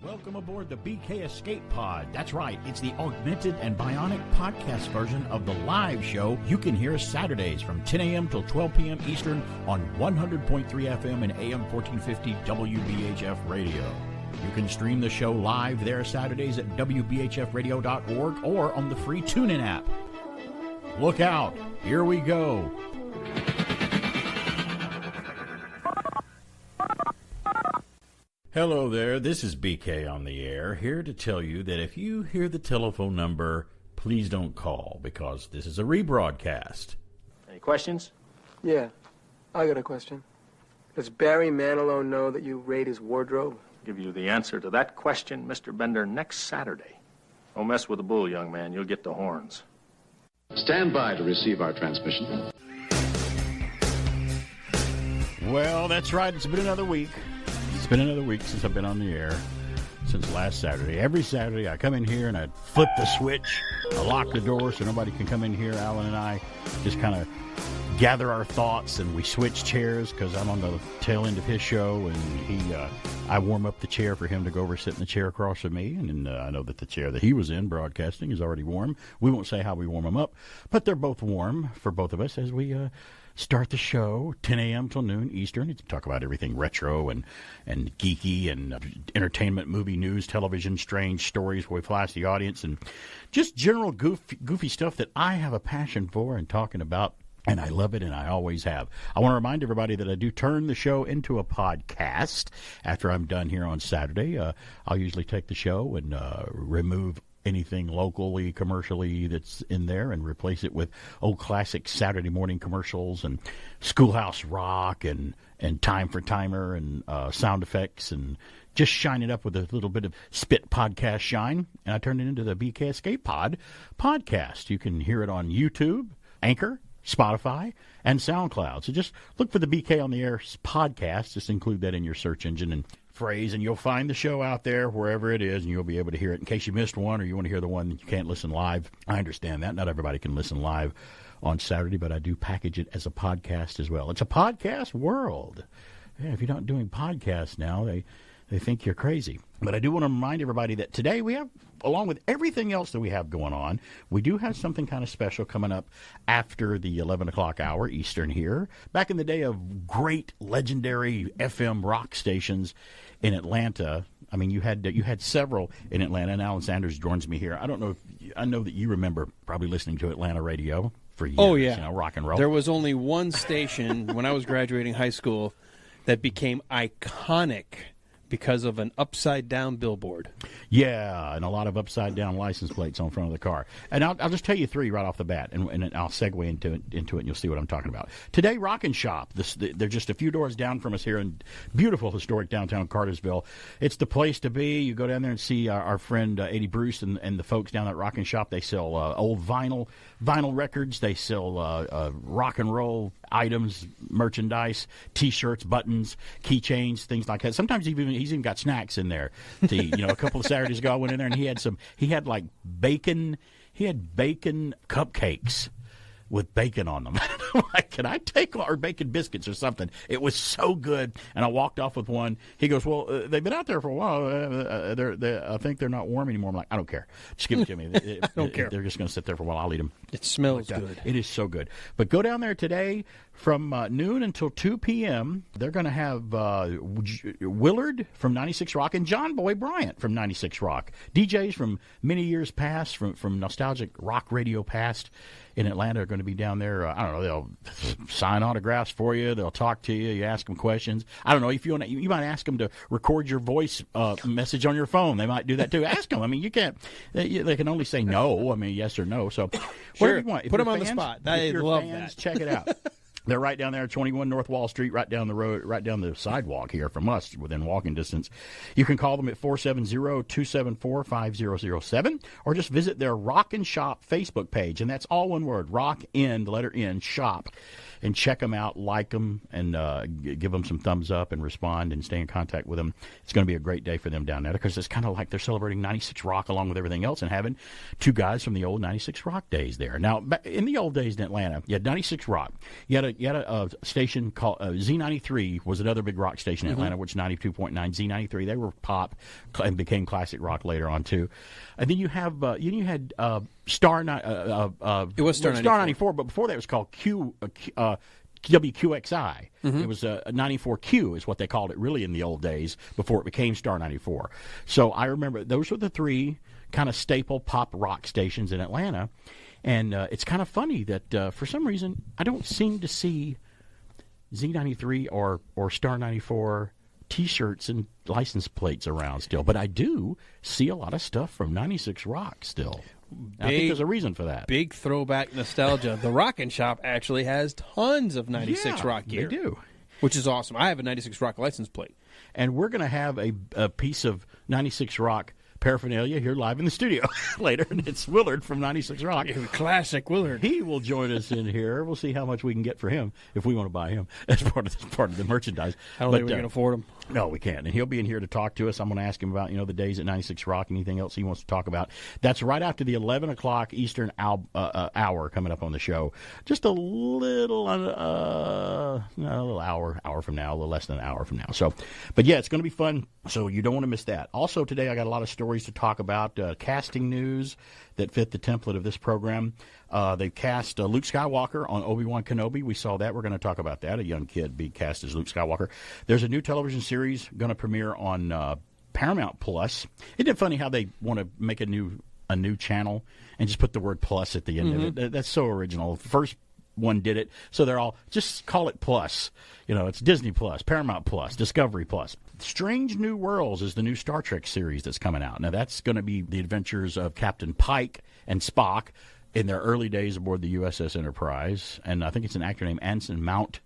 Welcome aboard the BK Escape Pod. That's right, it's the augmented and bionic podcast version of the live show you can hear Saturdays from 10 a.m. till 12 p.m. Eastern on 100.3 FM and AM 1450 WBHF Radio. You can stream the show live there Saturdays at WBHFradio.org or on the free Tunein app. Look out, here we go. Hello there, this is BK on the air, here to tell you that if you hear the telephone number, please don't call, because this is a rebroadcast. Any questions? Yeah, I got a question. Does Barry Manilow know that you raid his wardrobe? I'll give you the answer to that question, Mr. Bender, next Saturday. Don't mess with the bull, young man. You'll get the horns. Stand by to receive our transmission. Well, that's right, it's been another week. It's been another week since I've been on the air, since last Saturday. Every Saturday I come in here and I flip the switch, I lock the door so nobody can come in here. Alan and I just kind of gather our thoughts and we switch chairs because I'm on the tail end of his show, and I warm up the chair for him to go over sit in the chair across from me, and I know that the chair that he was in broadcasting is already warm. We won't say how we warm them up, but they're both warm for both of us as we start the show, 10 a.m. till noon Eastern. You talk about everything retro and geeky and entertainment, movie news, television, strange stories where we flash the audience, and just general goofy stuff that I have a passion for and talking about, and I love it, and I always have. I want to remind everybody that I do turn the show into a podcast after I'm done here on Saturday. I'll usually take the show and remove anything locally, commercially that's in there and replace it with old classic Saturday morning commercials and Schoolhouse Rock and Time for Timer and sound effects, and just shine it up with a little bit of spit podcast shine. And I turned it into the BK Escape Pod podcast. You can hear it on YouTube, Anchor, Spotify, and SoundCloud. So just look for the BK on the Air podcast. Just include that in your search engine and phrase, and you'll find the show out there wherever it is, and you'll be able to hear it. In case you missed one or you want to hear the one that you can't listen live, I understand that. Not everybody can listen live on Saturday, but I do package it as a podcast as well. It's a podcast world. Yeah, if you're not doing podcasts now, they think you're crazy. But I do want to remind everybody that today we have, along with everything else that we have going on, we do have something kind of special coming up after the 11 o'clock hour Eastern here. Back in the day of great legendary FM rock stations in Atlanta, I mean, you had several in Atlanta, and Alan Sanders joins me here. I know that you remember probably listening to Atlanta radio for years. Oh, yeah. You know, rock and roll. There was only one station when I was graduating high school that became iconic because of an upside-down billboard. Yeah, and a lot of upside-down license plates on front of the car. And I'll just tell you three right off the bat, and I'll segue into it, and you'll see what I'm talking about. Today, Rock and Shop. They're just a few doors down from us here in beautiful, historic downtown Cartersville. It's the place to be. You go down there and see our friend Eddie Bruce and the folks down at Rock and Shop. They sell old vinyl records. They sell rock and roll items, merchandise, T-shirts, buttons, keychains, things like that. Sometimes he's even got snacks in there. A couple of Saturdays ago, I went in there and he had like bacon cupcakes with bacon on them. I'm like, can I take one? Or bacon biscuits or something. It was so good. And I walked off with one. He goes, well, they've been out there for a while. I think they're not warm anymore. I'm like, I don't care. Just give it to me. I don't care. They're just going to sit there for a while. I'll eat them. It smells good. It is so good. But go down there today from noon until 2 p.m. They're going to have Willard from 96 Rock and John Boy Bryant from 96 Rock. DJs from many years past, from nostalgic rock radio past in Atlanta are going to be down there. I don't know. They'll sign autographs for you. They'll talk to you. You ask them questions. I don't know. If you want, you might ask them to record your voice message on your phone. They might do that too. Ask them. I mean, you can't. They can only say no. I mean, yes or no. So, sure. You want. Put them on the spot. I love that. Check it out. They're right down there, 21 North Wall Street, right down the road, right down the sidewalk here from us, within walking distance. You can call them at 470-274-5007, or just visit their Rock and Shop Facebook page, and that's all one word, Rock in, the letter N, Shop, and check them out, like them, and give them some thumbs up and respond and stay in contact with them. It's going to be a great day for them down there because it's kind of like they're celebrating 96 Rock along with everything else and having two guys from the old 96 Rock days there. Now, in the old days in Atlanta, you had 96 Rock. You had a station called Z93 was another big rock station in Atlanta, which 92.9 Z93. They were pop and became classic rock later on too. And then you had Star. It was Star 94, but before that it was called WQXI. It was 94Q is what they called it really in the old days before it became Star 94. So I remember those were the three kind of staple pop rock stations in Atlanta. And it's kind of funny that for some reason I don't seem to see Z93 or Star 94 T-shirts and license plates around still. But I do see a lot of stuff from 96 Rock still. I think there's a reason for that. Big throwback nostalgia. The Rockin' Shop actually has tons of 96 Rock gear. They do. Which is awesome. I have a 96 Rock license plate. And we're going to have a piece of 96 Rock paraphernalia here live in the studio later, and it's Willard from 96 Rock. Classic Willard. He will join us in here. We'll see how much we can get for him if we want to buy him as part of the merchandise. I don't think we can afford him. No, we can't. And he'll be in here to talk to us. I'm going to ask him about the days at 96 Rock, anything else he wants to talk about. That's right after the 11 o'clock Eastern hour coming up on the show. Just a little hour from now, a little less than an hour from now. So, but yeah, it's going to be fun. So you don't want to miss that. Also today I got a lot of stories to talk about, casting news that fit the template of this program. They cast Luke Skywalker on Obi-Wan Kenobi. We saw that. We're going to talk about that. A young kid be cast as Luke Skywalker. There's a new television series going to premiere on Paramount Plus. Isn't it funny how they want to make a new channel and just put the word plus at the end of it? That's so original. First one did it, so they're all just call it Plus. It's Disney Plus, Paramount Plus, Discovery Plus. Strange New Worlds is the new Star Trek series that's coming out. Now that's going to be the adventures of Captain Pike and Spock in their early days aboard the USS Enterprise. And I think it's an actor named Anson Mount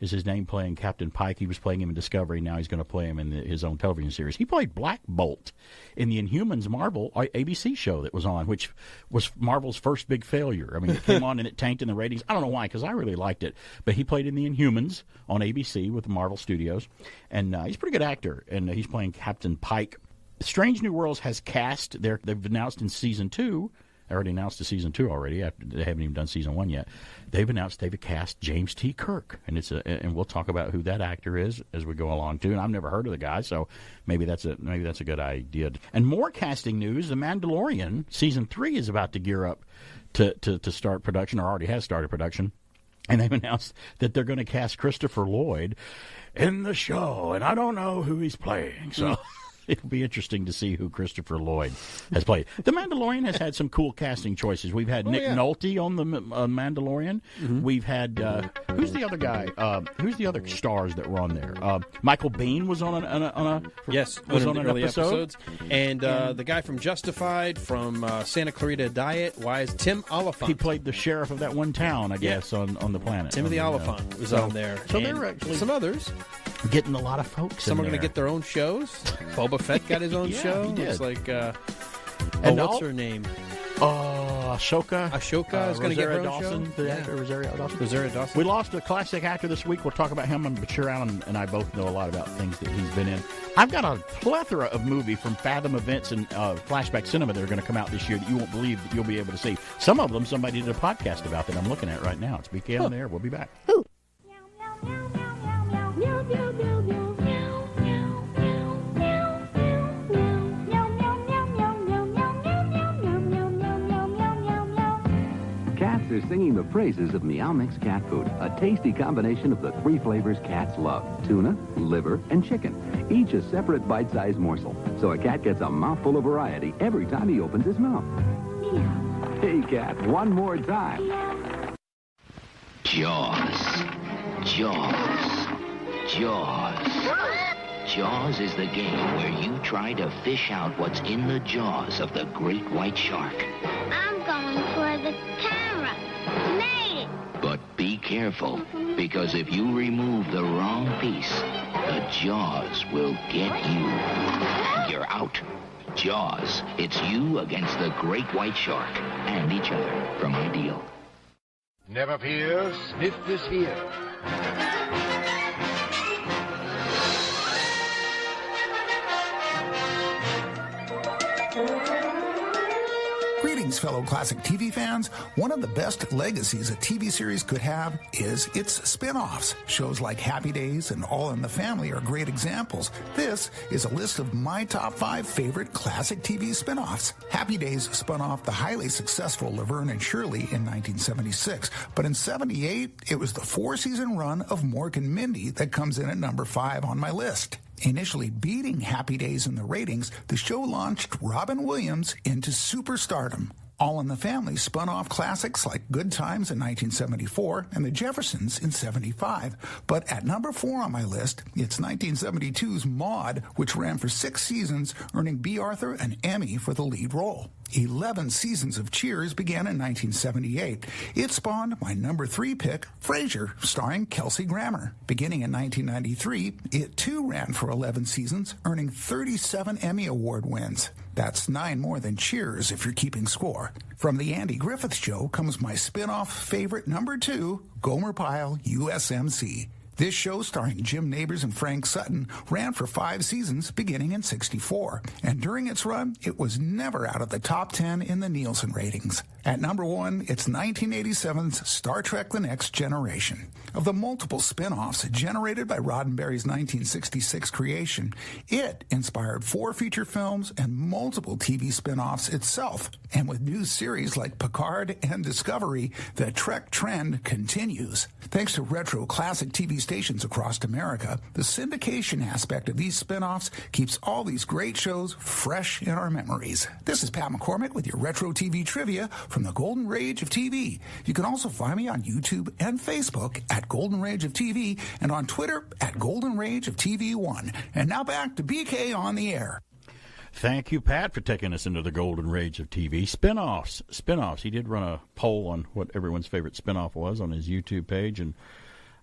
is his name, playing Captain Pike. He was playing him in Discovery. Now he's going to play him in his own television series. He played Black Bolt in the Inhumans Marvel ABC show that was on, which was Marvel's first big failure. I mean, it came on and it tanked in the ratings. I don't know why, because I really liked it. But he played in the Inhumans on ABC with Marvel Studios. And he's a pretty good actor. And he's playing Captain Pike. Strange New Worlds has cast. They've announced in Season 2. They already announced the Season 2 already. They haven't even done Season 1 yet. They've announced they've cast James T. Kirk, and and we'll talk about who that actor is as we go along too. And I've never heard of the guy, so maybe that's a good idea. And more casting news: The Mandalorian Season 3 is about to gear up to start production, or already has started production. And they've announced that they're going to cast Christopher Lloyd in the show, and I don't know who he's playing, so. It'll be interesting to see who Christopher Lloyd has played. The Mandalorian has had some cool casting choices. We've had Nick Nolte on the Mandalorian. We've had who's the other guy? Who's the other stars that were on there? Michael Biehn was on an episode. Episodes. And the guy from Justified, from Santa Clarita Diet, Tim Oliphant. He played the sheriff of that one town, I guess, on the planet. Timothy Oliphant was on there. So there were actually some others. Getting a lot of folks. Some are going to get their own shows. Boba Fett got his own show. He did. It's like, what's her name? Ahsoka. Ahsoka is going to get her own show. The actor Rosario Dawson. Rosario Dawson. We lost a classic actor this week. We'll talk about him. But sure, Alan and I both know a lot about things that he's been in. I've got a plethora of movies from Fathom Events and Flashback Cinema that are going to come out this year that you won't believe that you'll be able to see. Some of them somebody did a podcast about that I'm looking at right now. It's BK on there. We'll be back. Cats are singing the praises of Meow Mix cat food, a tasty combination of the 3 flavors cats love: tuna, liver, and chicken, each a separate bite-sized morsel. So a cat gets a mouthful of variety every time he opens his mouth. Meow. Hey, cat, one more time. Jaws. Jaws. Jaws. Jaws is the game where you try to fish out what's in the jaws of the great white shark. I'm going for the camera. Made it. But be careful, because if you remove the wrong piece, the jaws will get you. And you're out. Jaws. It's you against the great white shark and each other from Ideal. Never fear, Sniff is here. Greetings, fellow classic TV fans. One of the best legacies a TV series could have is its spin-offs. Shows like Happy Days and All in the Family are great examples. This is a list of my top 5 favorite classic TV spin-offs. Happy Days spun off the highly successful Laverne and Shirley in 1976, but in 78, it was the 4-season run of Mork and Mindy that comes in at number 5 on my list. Initially beating Happy Days in the ratings, the show launched Robin Williams into superstardom. All in the Family spun off classics like Good Times in 1974 and The Jeffersons in 75. But at number 4 on my list, it's 1972's Maude, which ran for 6 seasons, earning B. Arthur an Emmy for the lead role. 11 seasons of Cheers began in 1978. It spawned my number 3 pick, Frasier, starring Kelsey Grammer. Beginning in 1993, it too ran for 11 seasons, earning 37 Emmy Award wins. That's 9 more than Cheers if you're keeping score. From The Andy Griffith Show comes my spin-off favorite number 2, Gomer Pyle, USMC. This show, starring Jim Nabors and Frank Sutton, ran for 5 seasons beginning in '64. And during its run, it was never out of the top 10 in the Nielsen ratings. At number 1, it's 1987's Star Trek The Next Generation. Of the multiple spin-offs generated by Roddenberry's 1966 creation, it inspired 4 feature films and multiple TV spin-offs itself. And with new series like Picard and Discovery, the Trek trend continues. Thanks to retro classic TV stations across America, the syndication aspect of these spin-offs keeps all these great shows fresh in our memories. This is Pat McCormick with your Retro TV Trivia from the Golden Rage of TV. You can also find me on YouTube and Facebook at Golden Rage of TV and on Twitter at Golden Rage of TV1. And now back to BK on the air. Thank you, Pat, for taking us into the golden rage of TV. Spin-offs. He did run a poll on what everyone's favorite spin-off was on his YouTube page, and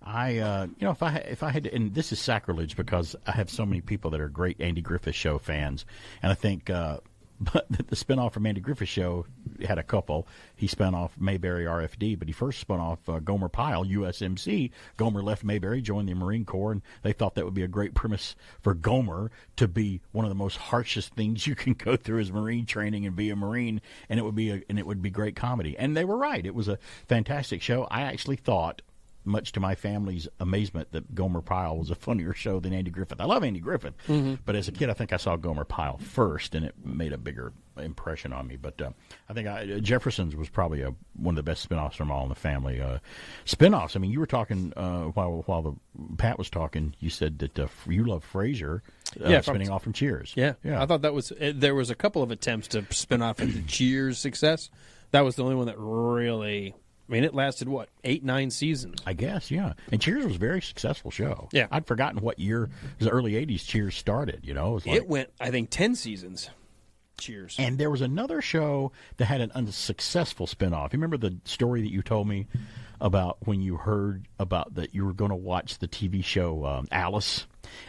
I, if I had to, and this is sacrilege because I have so many people that are great Andy Griffith Show fans, and I think, but the spinoff from Andy Griffith Show had a couple. He spun off Mayberry RFD, but he first spun off Gomer Pyle, USMC. Gomer left Mayberry, joined the Marine Corps, and they thought that would be a great premise for Gomer to be one of the most harshest things you can go through as Marine training and be a Marine, and it would be great comedy. And they were right. It was a fantastic show. I actually thought, much to my family's amazement, that Gomer Pyle was a funnier show than Andy Griffith. I love Andy Griffith, but as a kid, I think I saw Gomer Pyle first, and it made a bigger impression on me. But I think Jeffersons was probably one of the best spinoffs from All in the Family. Spinoffs. I mean, you were talking while Pat was talking. You said that you love Frasier, spinning off from Cheers. Yeah, I thought that was. There was a couple of attempts to spin off into Cheers' success. That was the only one that really. I mean, it lasted, 8-9 seasons? I guess, yeah. And Cheers was a very successful show. Yeah. I'd forgotten what year, it was the early 80s Cheers started, It went, I think, 10 seasons. Cheers. And there was another show that had an unsuccessful spinoff. You remember the story that you told me about when you heard about that you were going to watch the TV show Alice?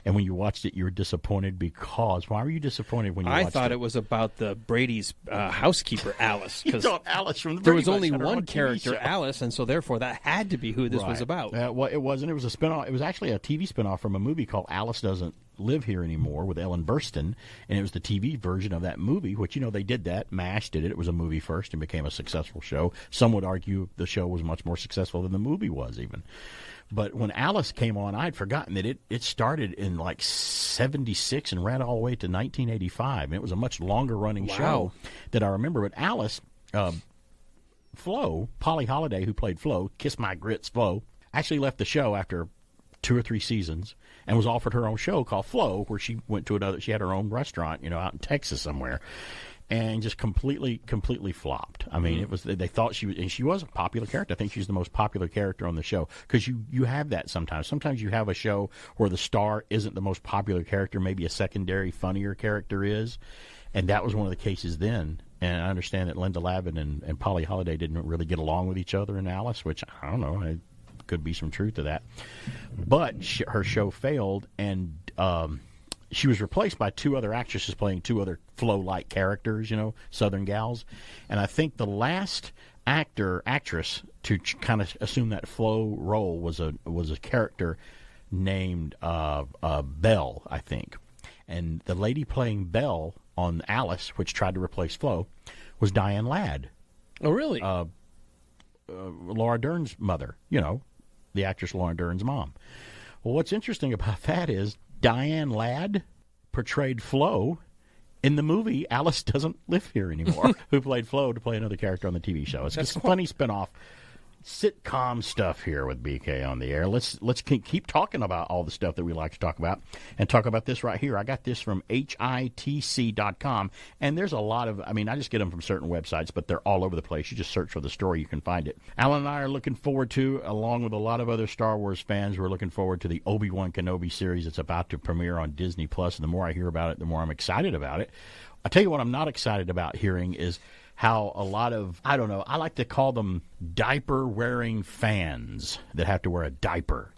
And when you watched it, you were disappointed because... Why were you disappointed when you watched it? I thought it was about the Brady's housekeeper, Alice. You thought Alice from the There Brady was only Bunch one character, Alice, and so therefore that had to be who this was about. Well, it wasn't. It was a spinoff. It was actually a TV spinoff from a movie called Alice Doesn't Live Here Anymore with Ellen Burstyn, and it was the TV version of that movie, which, they did that. MASH did it. It was a movie first and became a successful show. Some would argue the show was much more successful than the movie was even. But when Alice came on, I'd forgotten that it started in 76 and ran all the way to 1985. And it was a much longer running show that I remember. But Alice, Flo, Polly Holiday, who played Flo, Kiss My Grits Flo, actually left the show after 2 or 3 seasons and was offered her own show called Flo, where she went to she had her own restaurant, out in Texas somewhere. And just completely flopped. I mean, it was. They thought she was a popular character. I think she's the most popular character on the show because you have that sometimes. Sometimes you have a show where the star isn't the most popular character, maybe a secondary, funnier character is, and that was one of the cases then. And I understand that Linda Lavin and Polly Holiday didn't really get along with each other in Alice, which I don't know. It could be some truth to that, but her show failed and. She was replaced by 2 other actresses playing 2 other Flo-like characters, Southern gals. And I think the last actress to kind of assume that Flo role was a character named Belle, I think. And the lady playing Belle on Alice, which tried to replace Flo, was Diane Ladd. Oh, really? Laura Dern's mother, the actress Laura Dern's mom. Well, what's interesting about that is Diane Ladd portrayed Flo in the movie Alice Doesn't Live Here Anymore, who played Flo to play another character on the TV show. It's just a funny spinoff sitcom stuff here with BK on the air. Let's keep talking about all the stuff that we like to talk about and talk about this right here. I got this from hitc.com, and there's a lot of, I just get them from certain websites, but they're all over the place. You just search for the story, you can find it. Alan and I are looking forward to, along with a lot of other Star Wars fans, we're looking forward to the Obi-Wan Kenobi series that's about to premiere on Disney+. And the more I hear about it, the more I'm excited about it. I'll tell you what I'm not excited about hearing is how a lot of, I like to call them diaper-wearing fans that have to wear a diaper,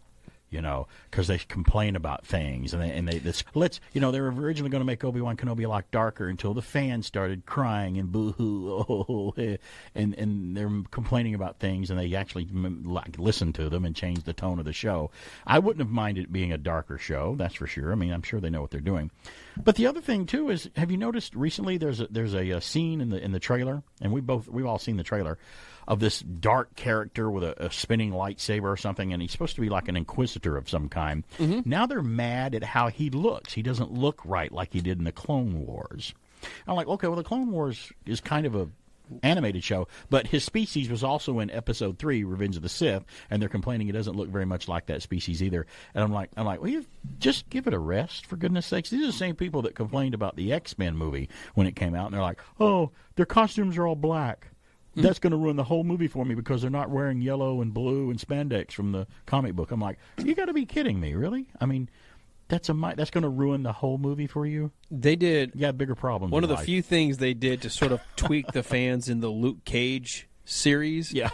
because they complain about things. They were originally going to make Obi-Wan Kenobi a lot darker until the fans started crying and boo-hoo, and they're complaining about things, and they actually listen to them and change the tone of the show. I wouldn't have minded it being a darker show, that's for sure. I'm sure they know what they're doing. But the other thing too is, have you noticed recently there's a scene in the trailer, and we've all seen the trailer, of this dark character with a spinning lightsaber or something, and he's supposed to be like an inquisitor of some kind. Mm-hmm. Now they're mad at how he looks. He doesn't look right like he did in the Clone Wars. I'm like, okay, well, the Clone Wars is kind of a animated show, but his species was also in Episode 3, Revenge of the Sith, and they're complaining it doesn't look very much like that species either. And I'm like, well, you just give it a rest, for goodness sakes. These are the same people that complained about the X-Men movie when it came out, and they're like, oh, their costumes are all black. That's going to ruin the whole movie for me because they're not wearing yellow and blue and spandex from the comic book. I'm like, you got to be kidding me, really? That's going to ruin the whole movie for you? They did. You got bigger problems. One of the few things they did to sort of tweak the fans in the Luke Cage series. Yeah.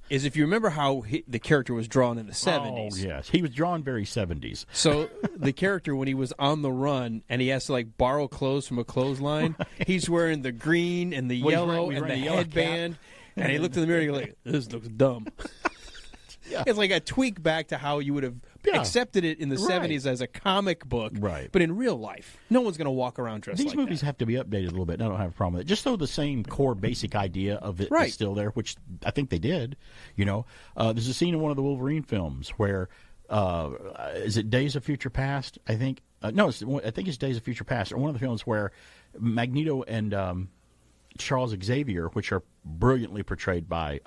Is if you remember how the character was drawn in the 70s. Oh, yes. He was drawn very 70s. So the character, when he was on the run and he has to borrow clothes from a clothesline, he's wearing the green and the yellow and the headband. And he looked in the mirror and he goes, this looks dumb. Yeah. It's like a tweak back to how you would have accepted it in the 70s as a comic book. Right. But in real life, no one's going to walk around dressed like that. These movies have to be updated a little bit, and I don't have a problem with it. Just so the same core basic idea of it is still there, which I think they did. There's a scene in one of the Wolverine films where, is it Days of Future Past? I think. I think it's Days of Future Past, or one of the films where Magneto and Charles Xavier, which are brilliantly portrayed by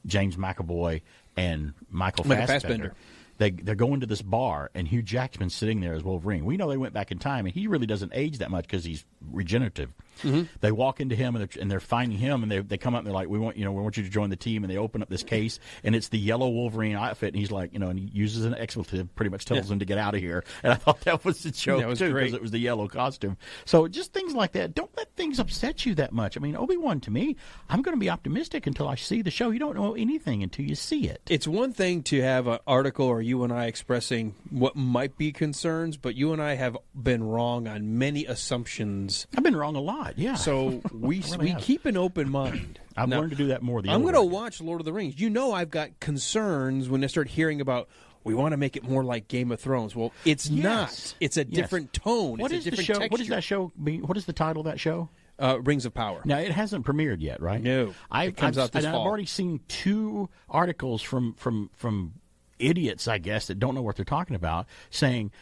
James McAvoy and Michael Fassbender. They're going to this bar, and Hugh Jackman's sitting there as Wolverine. We know they went back in time, and he really doesn't age that much because he's regenerative. Mm-hmm. They walk into him, and they're finding him, and they come up and they're like, we want you to join the team, and they open up this case, and it's the yellow Wolverine outfit, and he's like, and he uses an expletive, pretty much tells them to get out of here. And I thought that was the joke, too, because it was the yellow costume. So just things like that. Don't let things upset you that much. Obi-Wan, to me, I'm going to be optimistic until I see the show. You don't know anything until you see it. It's one thing to have an article or you and I expressing what might be concerns, but you and I have been wrong on many assumptions. I've been wrong a lot, yeah. So we keep an open mind. I've learned to do that more. I'm going to watch Lord of the Rings. I've got concerns when I start hearing about, we want to make it more like Game of Thrones. Well, it's not. It's a different tone. What is the show? Texture. What does that show mean? What is the title of that show? Rings of Power. Now, it hasn't premiered yet, right? No. It comes out this fall. I've already seen 2 articles from idiots, I guess, that don't know what they're talking about, saying,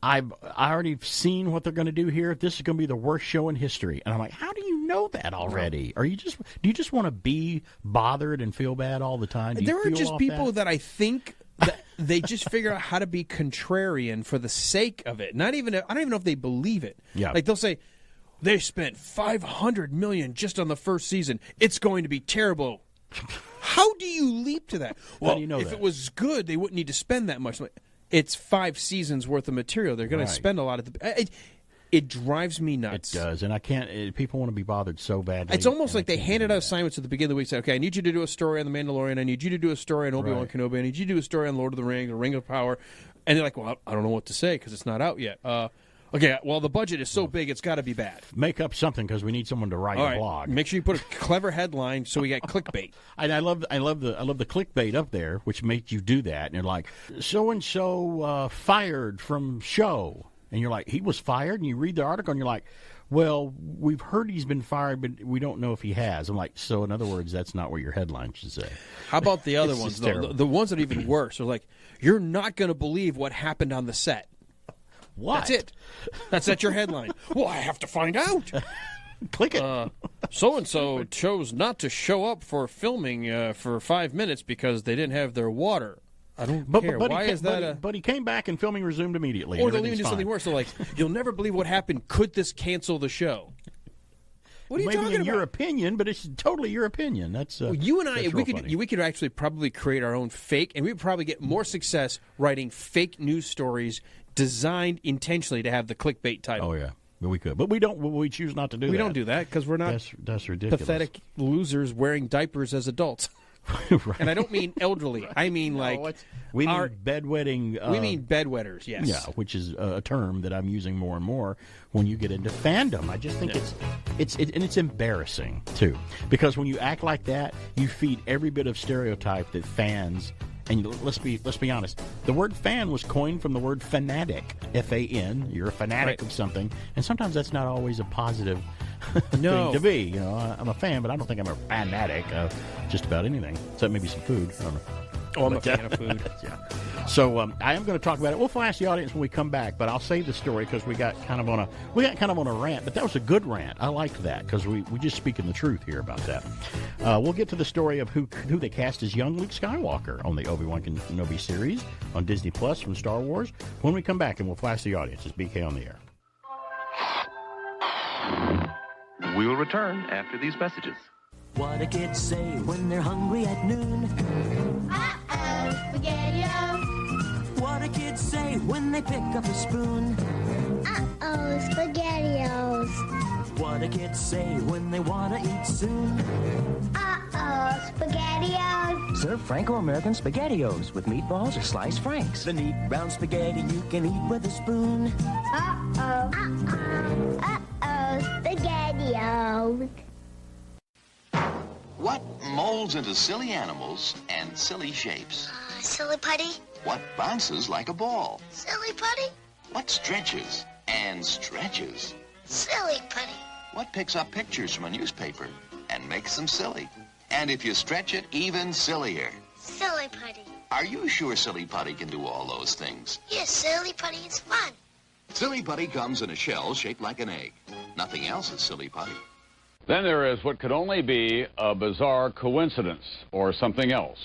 I already seen what they're going to do here. This is going to be the worst show in history. And I'm like, how do you know that already? Do you just want to be bothered and feel bad all the time? There are just people that I think that they just figure out how to be contrarian for the sake of it. I don't even know if they believe it. Yeah. Like they'll say, they spent $500 million just on the first season. It's going to be terrible. How do you leap to that? Well, if it was good, they wouldn't need to spend that much. It's 5 seasons worth of material. They're going to spend a lot of it drives me nuts. It does, and I can't. People want to be bothered so badly. It's almost like they handed out assignments at the beginning of the week. Say, okay, I need you to do a story on The Mandalorian. I need you to do a story on Obi-Wan Kenobi. I need you to do a story on Lord of the Rings, or Ring of Power. And they're like, well, I don't know what to say because it's not out yet. Okay, well, the budget is so big, it's got to be bad. Make up something because we need someone to write a blog. Make sure you put a clever headline so we got clickbait. And I love the clickbait up there, which makes you do that. And you're like, so and so fired from show. And you're like, he was fired? And you read the article and you're like, well, we've heard he's been fired, but we don't know if he has. I'm like, so in other words, that's not what your headline should say. How about the other ones, though? The ones that are even worse are like, you're not going to believe what happened on the set. What? That's it. That's your headline. Well, I have to find out. Click it. So-and-so chose not to show up for filming for 5 minutes because they didn't have their water. I don't care. Why is that? But he came back and filming resumed immediately. Or they'll even do something worse. They're like, you'll never believe what happened. Could this cancel the show? What are you talking about? Maybe in your opinion, but it's totally your opinion. That's you and I. We could actually probably create our own fake, and we would probably get more success writing fake news stories designed intentionally to have the clickbait title. Oh yeah. But we could. But we don't. We choose not to do that. We don't do that because we're not that's ridiculous. Pathetic losers wearing diapers as adults. Right. And I don't mean elderly. I mean we mean bedwetting. We mean bedwetters, yes. Yeah, which is a term that I'm using more and more when you get into fandom. I just think it's embarrassing too, because when you act like that, you feed every bit of stereotype that fans. And let's be honest. The word fan was coined from the word fanatic, F-A-N. You're a fanatic of something, and sometimes that's not always a positive thing to be. You know, I'm a fan, but I don't think I'm a fanatic of just about anything, except maybe some food. I don't know. Oh, I'm a fan of food. Yeah. So I am going to talk about it. We'll flash the audience when we come back, but I'll save the story because we got kind of on a rant. But that was a good rant. I liked that because we just speaking the truth here about that. We'll get to the story of who they cast as young Luke Skywalker on the Obi-Wan Kenobi series on Disney Plus from Star Wars when we come back, and we'll flash the audience. It's BK on the air. We will return after these messages. What do kids say when they're hungry at noon? Uh-oh, SpaghettiOs. What do kids say when they pick up a spoon? Uh-oh, SpaghettiOs. What do kids say when they want to eat soon? Uh-oh, SpaghettiOs. Serve Franco-American SpaghettiOs with meatballs or sliced franks. The neat brown spaghetti you can eat with a spoon. Uh-oh, SpaghettiOs. What molds into silly animals and silly shapes? Silly putty. What bounces like a ball? Silly putty. What stretches and stretches? Silly putty. What picks up pictures from a newspaper and makes them silly? And if you stretch it, even sillier. Silly putty. Are you sure Silly Putty can do all those things? Yes, silly putty is fun. Silly Putty comes in a shell shaped like an egg. Nothing else is Silly Putty. Then there is what could only be a bizarre coincidence or something else.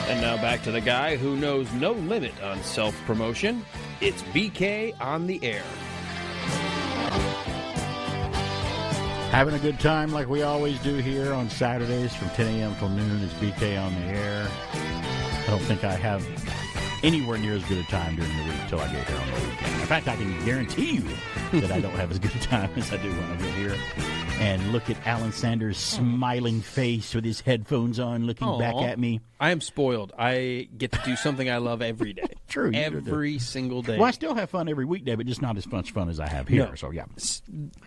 And now back to the guy who knows no limit on self-promotion. It's BK on the air. Having a good time like we always do here on Saturdays from 10 a.m. till noon. It's BK on the air. I don't think I have anywhere near as good a time during the week till I get here on the weekend. In fact, I can guarantee you that I don't have as good a time as I do when I get here. And look at Alan Sanders' smiling face with his headphones on, looking back at me. I am spoiled. I get to do something I love every day. True. Every single day. Well, I still have fun every weekday, but just not as much fun as I have here. No. So, yeah.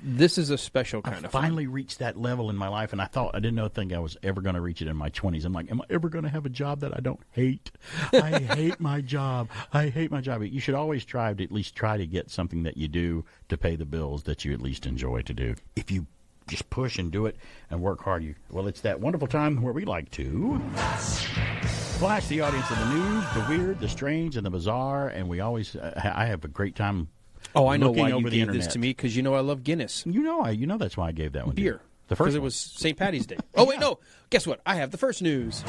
This is a special kind of fun. I finally reached that level in my life, and I didn't think I was ever going to reach it in my 20s. I'm like, am I ever going to have a job that I don't hate? I hate my job. I hate my job. You should always try to at least try to get something that you do to pay the bills that you at least enjoy to do. If you just push and do it and work hard, it's that wonderful time where we like to flash the audience of the news, the weird, the strange, and the bizarre, and we always I have a great time. Oh, I know why you the gave internet. this to me, because you know I love Guinness. You know that's why I gave that one. Beer. To you. The first, because it was St. Patty's Day. Oh wait, no. Guess what? I have the first news.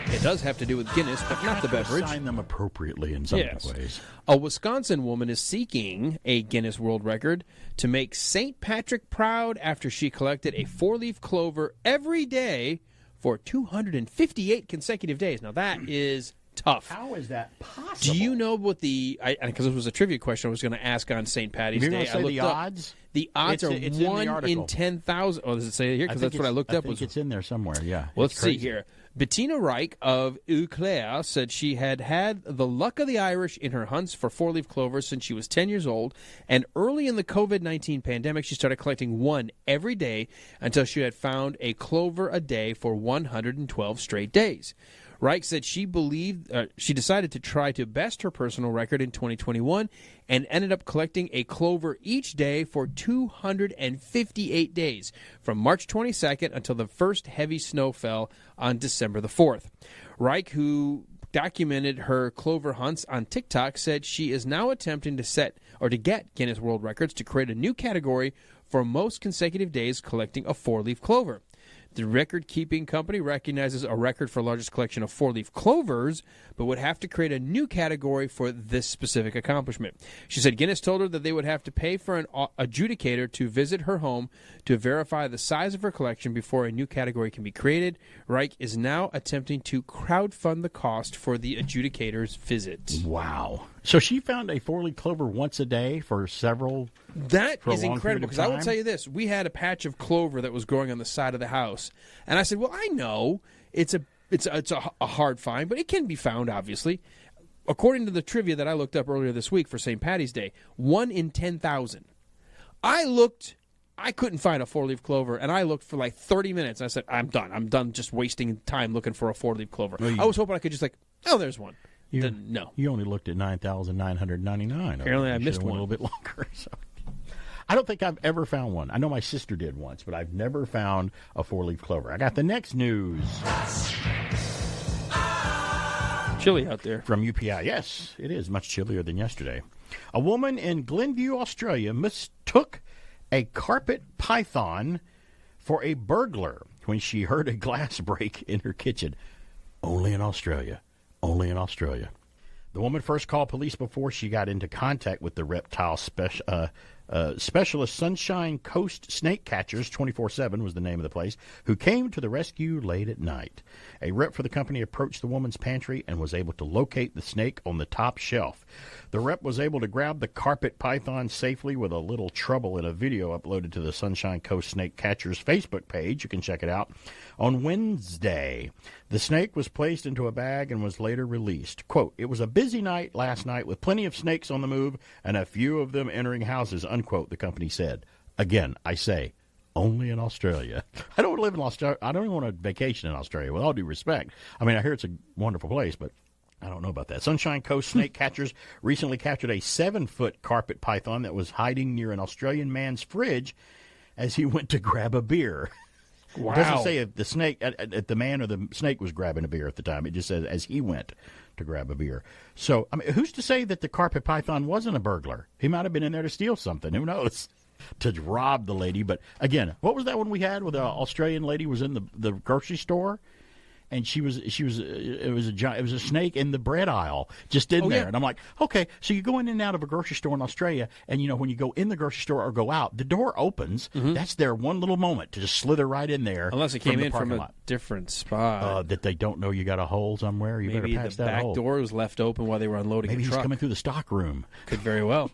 It does have to do with Guinness, but not the beverage. Sign them appropriately in some ways. A Wisconsin woman is seeking a Guinness World Record to make St. Patrick proud after she collected a 4-leaf clover every day for 258 consecutive days. Now, that is tough. How is that possible? Do you know what because it was a trivia question I was going to ask on St. Patty's Day. You're going to say the odds? The odds are 1 in 10,000. Oh, does it say it here? Because that's what I looked up. I think it's in there somewhere, yeah. Well, let's see here. Bettina Reich of Eau Claire said she had the luck of the Irish in her hunts for 4-leaf clovers since she was 10 years old, and early in the COVID-19 pandemic, she started collecting one every day until she had found a clover a day for 112 straight days. Reich said she decided to try to best her personal record in 2021 and ended up collecting a clover each day for 258 days, from March 22nd until the first heavy snow fell on December the 4th. Reich, who documented her clover hunts on TikTok, said she is now attempting to get Guinness World Records to create a new category for most consecutive days collecting a four-leaf clover. The record-keeping company recognizes a record for largest collection of four-leaf clovers, but would have to create a new category for this specific accomplishment. She said Guinness told her that they would have to pay for an adjudicator to visit her home to verify the size of her collection before a new category can be created. Reich is now attempting to crowdfund the cost for the adjudicator's visit. Wow. So she found a four-leaf clover once a day for several... That is incredible, because I will tell you this. We had a patch of clover that was growing on the side of the house, and I said, well, I know it's a hard find, but it can be found, obviously. According to the trivia that I looked up earlier this week for St. Patty's Day, 1 in 10,000. I couldn't find a four-leaf clover, and I looked for like 30 minutes. I said, I'm done. I'm done just wasting time looking for a four-leaf clover. Well, I was hoping I could just there's one. No. You only looked at 9,999. Apparently I missed one. A little bit longer. So. I don't think I've ever found one. I know my sister did once, but I've never found a four-leaf clover. I got the next news. Chilly out there. From UPI. Yes, it is much chillier than yesterday. A woman in Glenview, Australia, mistook a carpet python for a burglar when she heard a glass break in her kitchen. Only in Australia. Only in Australia. The woman first called police before she got into contact with the reptile specialist Sunshine Coast Snake Catchers, 24/7 was the name of the place, who came to the rescue late at night. A rep for the company approached the woman's pantry and was able to locate the snake on the top shelf. The rep was able to grab the carpet python safely with a little trouble in a video uploaded to the Sunshine Coast Snake Catchers Facebook page. You can check it out. On Wednesday, the snake was placed into a bag and was later released. Quote, "It was a busy night last night with plenty of snakes on the move and a few of them entering houses," unquote, the company said. Again, I say, only in Australia. I don't live in Australia. I don't even want to vacation in Australia, with all due respect. I mean, I hear it's a wonderful place, but I don't know about that. Sunshine Coast Snake Catchers recently captured a 7-foot carpet python that was hiding near an Australian man's fridge as he went to grab a beer. Wow. It doesn't say if the snake, if the man or the snake was grabbing a beer at the time. It just says as he went to grab a beer. So, I mean, who's to say that the carpet python wasn't a burglar? He might have been in there to steal something. Who knows? To rob the lady. But again, what was that one we had where the Australian lady was in the grocery store? And it was a snake in the bread aisle, just in there. Yeah. And I'm like, okay, so you go in and out of a grocery store in Australia, and when you go in the grocery store or go out, the door opens. Mm-hmm. That's their one little moment to just slither right in there. Unless it came in from a different spot. That they don't know you got a hole somewhere. You Maybe better pass the that back hole. door was left open while they were unloading Maybe the truck. He's coming through the stock room. Could very well.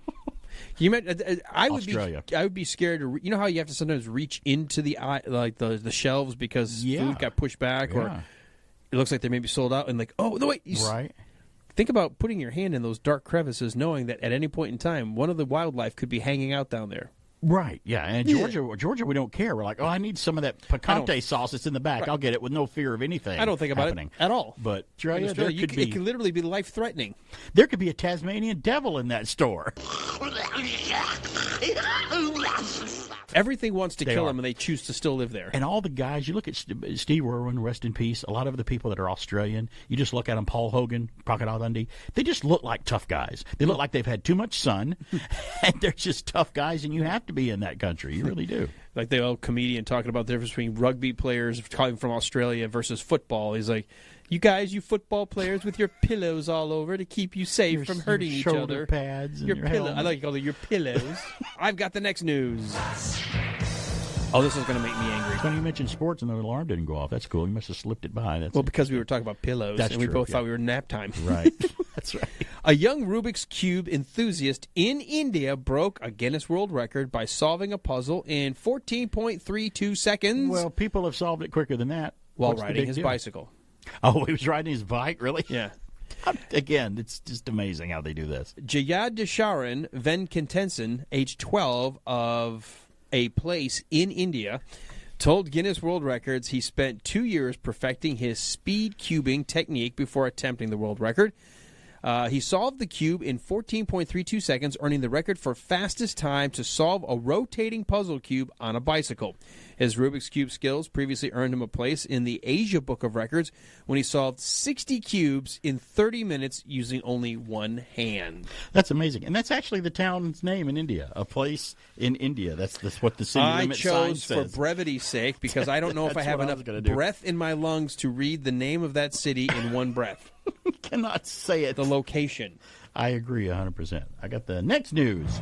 I would be scared to. You know how you have to sometimes reach into the shelves because food got pushed back or. It looks like they may be sold out, and oh, no, wait. Right. Think about putting your hand in those dark crevices, knowing that at any point in time, one of the wildlife could be hanging out down there. Right, yeah. And Georgia, we don't care. We're like, I need some of that picante sauce that's in the back. Right. I'll get it with no fear of anything. I don't think about it at all. But Australia, it could literally be life-threatening. There could be a Tasmanian devil in that store. Everything wants to kill them, and they choose to still live there. And all the guys, you look at Steve Irwin, rest in peace, a lot of the people that are Australian, you just look at them, Paul Hogan, Crocodile Dundee, they just look like tough guys. They look like they've had too much sun, and they're just tough guys, and you have to be in that country. You really do. Like the old comedian talking about the difference between rugby players coming from Australia versus football. He's like, you guys, you football players with your pillows all over to keep you safe from hurting each other. Shoulder pads and your pillow. I like to call it your pillows. I've got the next news. Oh, this is going to make me angry. Funny you mentioned sports and the alarm didn't go off. That's cool. You must have slipped it by. Because we were talking about pillows, and we both thought we were nap time. Right. That's right. A young Rubik's Cube enthusiast in India broke a Guinness World Record by solving a puzzle in 14.32 seconds. Well, people have solved it quicker than that. While riding his bicycle. Oh, he was riding his bike? Really? Yeah. Again, it's just amazing how they do this. Jayadisharan Venkatesan, age 12, of a place in India, told Guinness World Records he spent 2 years perfecting his speed cubing technique before attempting the world record. He solved the cube in 14.32 seconds, earning the record for fastest time to solve a rotating puzzle cube on a bicycle. His Rubik's Cube skills previously earned him a place in the Asia Book of Records when he solved 60 cubes in 30 minutes using only one hand. That's amazing. And that's actually the town's name in India, a place in India. That's what the city limit sign says. I chose, for brevity's sake, because I don't know if I have enough breath in my lungs to read the name of that city in one breath. Cannot say it. The location. I agree 100%. I got the next news.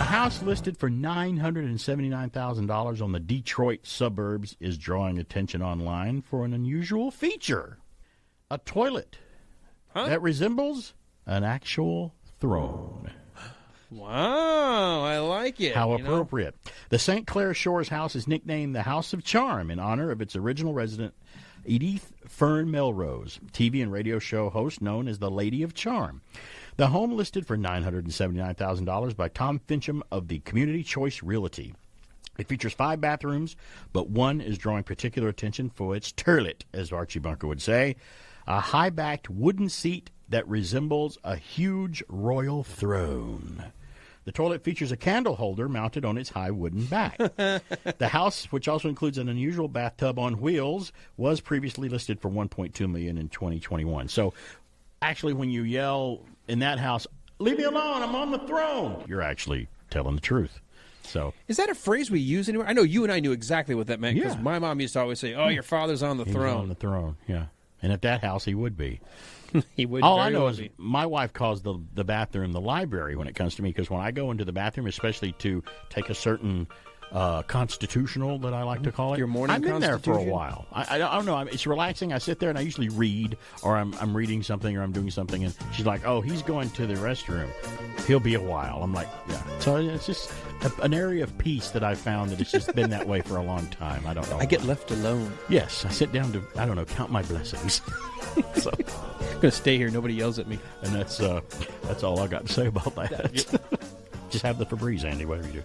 A house listed for $979,000 on the Detroit suburbs is drawing attention online for an unusual feature. A toilet that resembles an actual throne. Wow, I like it. How appropriate. The St. Clair Shores house is nicknamed the House of Charm in honor of its original resident, Edith Fern Melrose, TV and radio show host known as the Lady of Charm. The home listed for $979,000 by Tom Fincham of the Community Choice Realty. It features 5 bathrooms, but one is drawing particular attention for its turlet, as Archie Bunker would say, a high-backed wooden seat that resembles a huge royal throne. The toilet features a candle holder mounted on its high wooden back. The house, which also includes an unusual bathtub on wheels, was previously listed for $1.2 million in 2021. So, actually, when you yell in that house, "Leave me alone, I'm on the throne," you're actually telling the truth. So, is that a phrase we use anywhere? I know you and I knew exactly what that meant because my mom used to always say, "Oh, your father's on the throne." He's on the throne, yeah. And at that house, he would be. He would. All I know is my wife calls the bathroom the library when it comes to me, because when I go into the bathroom, especially to take a certain constitutional that I like to call it, your morning I'm in there for a constitution? while. I don't know. It's relaxing. I sit there and I usually read, or I'm reading something, or I'm doing something, and she's like, "Oh, he's going to the restroom. He'll be a while." I'm like, "Yeah." So it's just an area of peace that I've found that it's just been that way for a long time. I don't know. I get left alone. Yes, I sit down to, I don't know, count my blessings. So I'm going to stay here. Nobody yells at me. And that's all I got to say about that. Just have the Febreze, Andy, whatever you do.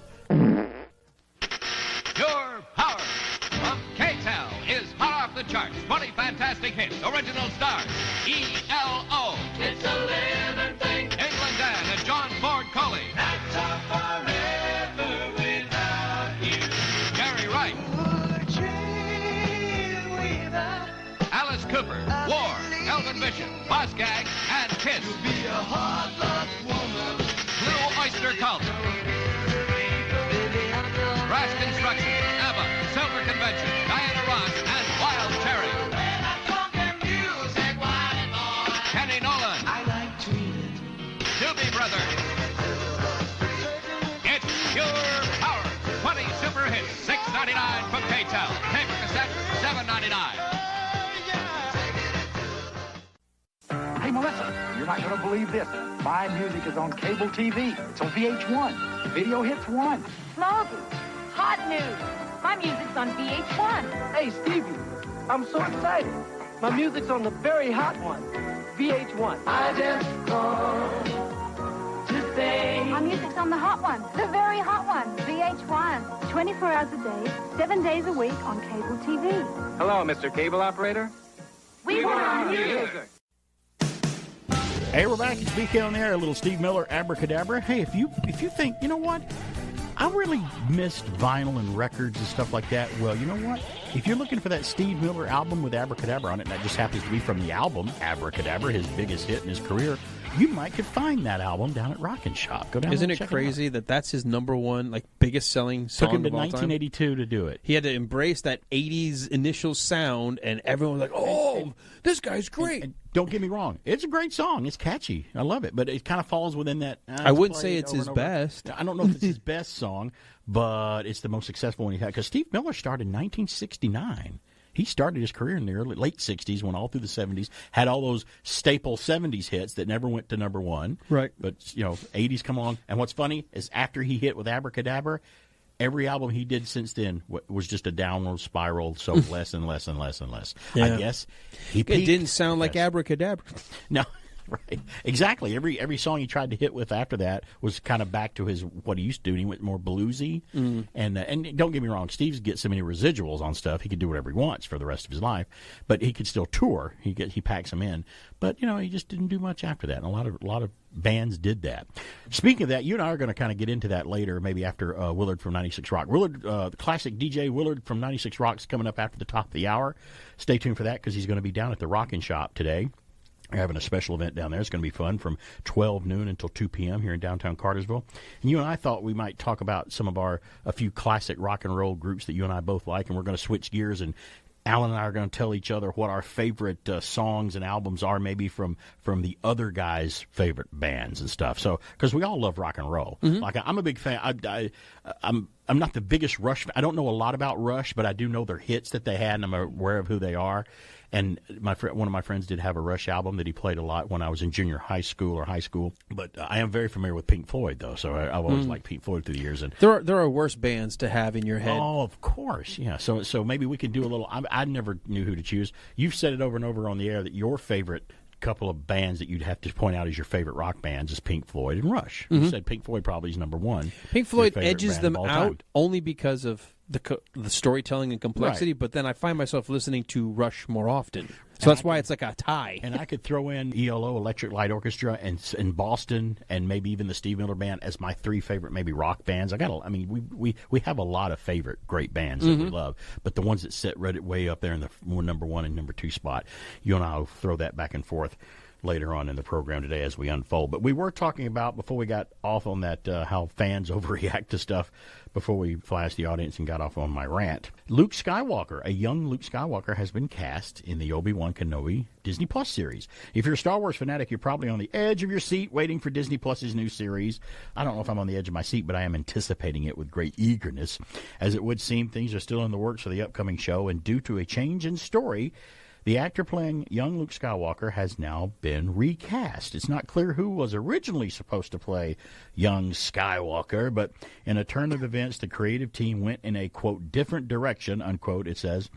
Your power from K-Tel is hot off the charts. 20 fantastic hits. Original stars. ELO. It's a living thing. England Dan and John Ford Coley. That's a forever without you. Gary Wright. Alice Cooper. War. Elvin Bishop. Boss Gag. And Kiss. You'll be a hard luck woman. Blue Oyster Cult. Brass Construction, ABBA, Silver Convention, Diana Ross, and Wild Cherry. Kenny Nolan. I like tweeting. Doobie Brothers. It's pure power. 20 super hits, $6.99 from K-Tel. Paper cassette, $7.99. Hey, Melissa, you're not going to believe this. My music is on cable TV. It's on VH1. Video Hits 1. Slogan. Hot news. My music's on VH1. Hey, Stevie, I'm so excited. My music's on the very hot one, VH1. I just called to say. My music's on the hot one, the very hot one, VH1. 24 hours a day, 7 days a week on cable TV. Hello, Mr. Cable Operator. We want music. Hey, we're back. It's BK on the air. A little Steve Miller, Abracadabra. Hey, if you think, you know what? I really missed vinyl and records and stuff like that. Well, you know what? If you're looking for that Steve Miller album with Abracadabra on it, and that just happens to be from the album Abracadabra, his biggest hit in his career, you might could find that album down at Rockin' Shop. Go down. Isn't there it and check crazy that that's his number one, biggest selling song Took him to of all 1982 time? to do it. He had to embrace that 80s initial sound, and everyone was like, "Oh, this guy's great." And don't get me wrong, it's a great song. It's catchy. I love it, but it kind of falls within that. I wouldn't say it's his best. I don't know if it's his best song, but it's the most successful one he had. Because Steve Miller started in 1969. He started his career in the late 60s, went all through the 70s, had all those staple 70s hits that never went to number one. Right. But, 80s come on. And what's funny is after he hit with Abracadabra, every album he did since then was just a downward spiral, so less and less and less and less. Yeah. I guess he peaked. It didn't sound like Abracadabra. No. Right. Exactly. Every song he tried to hit with after that was kind of back to what he used to do. And he went more bluesy. And don't get me wrong, Steve's get so many residuals on stuff. He could do whatever he wants for the rest of his life, but he could still tour. He packs them in. But he just didn't do much after that. And a lot of bands did that. Speaking of that, you and I are going to kind of get into that later, maybe after Willard from 96 Rock. Willard, the classic DJ Willard from 96 Rock is coming up after the top of the hour. Stay tuned for that because he's going to be down at the Rockin' Shop today. We're having a special event down there. It's going to be fun from 12 noon until 2 p.m. here in downtown Cartersville. And you and I thought we might talk about a few classic rock and roll groups that you and I both like, and we're going to switch gears, and Alan and I are going to tell each other what our favorite songs and albums are, maybe from the other guys' favorite bands and stuff. So, because we all love rock and roll. Like I'm a big fan. I'm not the biggest Rush. I don't know a lot about Rush, but I do know their hits that they had, and I'm aware of who they are. And one of my friends did have a Rush album that he played a lot when I was in junior high school. But I am very familiar with Pink Floyd, though, so I've always liked Pink Floyd through the years. And there are worse bands to have in your head. Oh, of course, yeah. So maybe we could do a little. I never knew who to choose. You've said it over and over on the air that your favorite couple of bands that you'd have to point out as your favorite rock bands is Pink Floyd and Rush. You said Pink Floyd probably is number one. Pink Floyd edges them out only because of the storytelling and complexity, but then I find myself listening to Rush more often. So that's why it's like a tie. And I could throw in ELO, Electric Light Orchestra, and Boston, and maybe even the Steve Miller Band as my three favorite maybe rock bands. We have a lot of favorite great bands that we love, but the ones that sit way up there in the number one and number two spot, you and I will throw that back and forth later on in the program today as we unfold. But we were talking about, before we got off on that, how fans overreact to stuff, before we flashed the audience and got off on my rant. Luke Skywalker, a young Luke Skywalker, has been cast in the Obi-Wan Kenobi Disney Plus series. If you're a Star Wars fanatic, you're probably on the edge of your seat waiting for Disney Plus's new series. I don't know if I'm on the edge of my seat, but I am anticipating it with great eagerness. As it would seem, things are still in the works for the upcoming show, and due to a change in story, the actor playing young Luke Skywalker has now been recast. It's not clear who was originally supposed to play young Skywalker, but in a turn of events, the creative team went in a, quote, different direction, unquote, it says,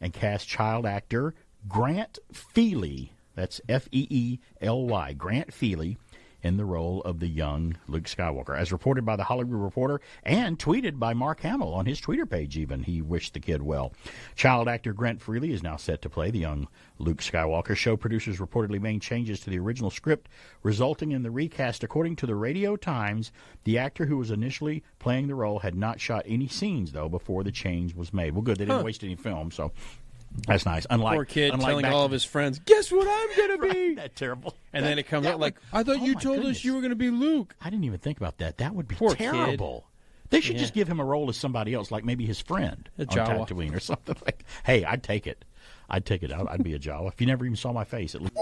and cast child actor Grant Feely, that's F-E-E-L-Y, Grant Feely, in the role of the young Luke Skywalker. As reported by The Hollywood Reporter and tweeted by Mark Hamill on his Twitter page even, he wished the kid well. Child actor Grant Feely is now set to play the young Luke Skywalker. Show producers reportedly made changes to the original script, resulting in the recast. According to the Radio Times, the actor who was initially playing the role had not shot any scenes, though, before the change was made. Well, good, they didn't waste any film, so that's nice. Poor kid telling all of his friends, guess what I'm going to be? That's terrible. And then it comes out like, I thought you told us you were going to be Luke. I didn't even think about that. That would be Poor terrible. Kid. They should just give him a role as somebody else, like maybe his friend on Tatooine or something like that. Hey, I'd take it. I'd be a Jawa. If you never even saw my face, at least.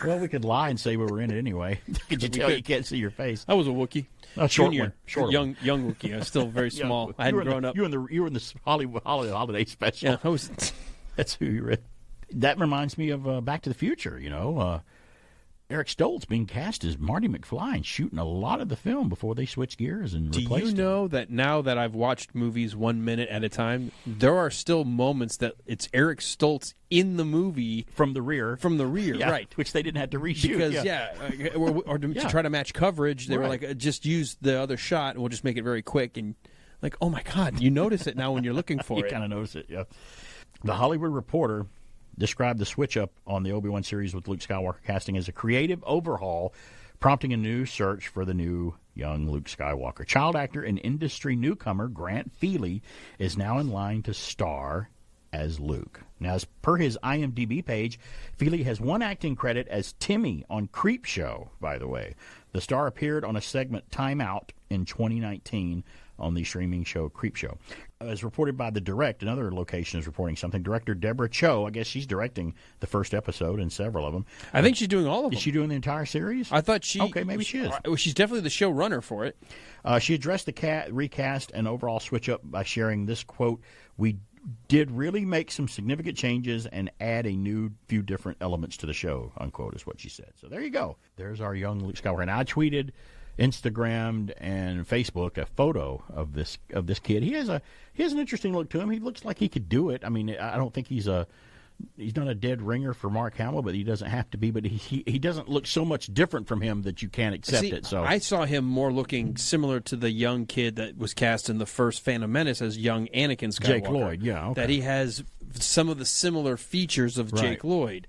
Well, we could lie and say we were in it anyway. Could you tell you can't see your face? I was a Wookiee. A short one. Young Wookiee. I was still very small. I hadn't grown up. You were in the Hollywood holiday special. Yeah, I was. That's who you read. That reminds me of Back to the Future, Eric Stoltz being cast as Marty McFly and shooting a lot of the film before they switched gears and replaced him. Do you know that now that I've watched movies 1 minute at a time, there are still moments that it's Eric Stoltz in the movie from the rear, yeah, right? Which they didn't have to reshoot because or to try to match coverage, they were like, just use the other shot and we'll just make it very quick. And like, oh my God, you notice it now when you're looking for it. You kind of notice it, yeah. The Hollywood Reporter described the switch-up on the Obi-Wan series with Luke Skywalker casting as a creative overhaul, prompting a new search for the new young Luke Skywalker. Child actor and industry newcomer Grant Feely is now in line to star as Luke. Now, as per his IMDb page, Feely has one acting credit as Timmy on Creepshow, by the way. The star appeared on a segment Time Out in 2019 on the streaming show Creepshow. As reported by The Direct, another location is reporting something. Director Deborah Cho, I guess she's directing the first episode and several of them. I think she's doing all of them. Is she doing the entire series? I thought she... Okay, maybe she is. She's definitely the showrunner for it. She addressed the recast and overall switch-up by sharing this quote, "We did really make some significant changes and add a few different elements to the show," unquote, is what she said. So there you go. There's our young Luke Skywalker. And I tweeted, Instagrammed, and Facebooked a photo of this kid. He has an interesting look to him. He looks like he could do it. I mean, I don't think he's a a dead ringer for Mark Hamill, but he doesn't have to be. But he doesn't look so much different from him that you can't accept it. So I saw him more looking similar to the young kid that was cast in the first Phantom Menace as young Anakin Skywalker. Jake Lloyd, yeah, okay. That he has some of the similar features of Jake Lloyd.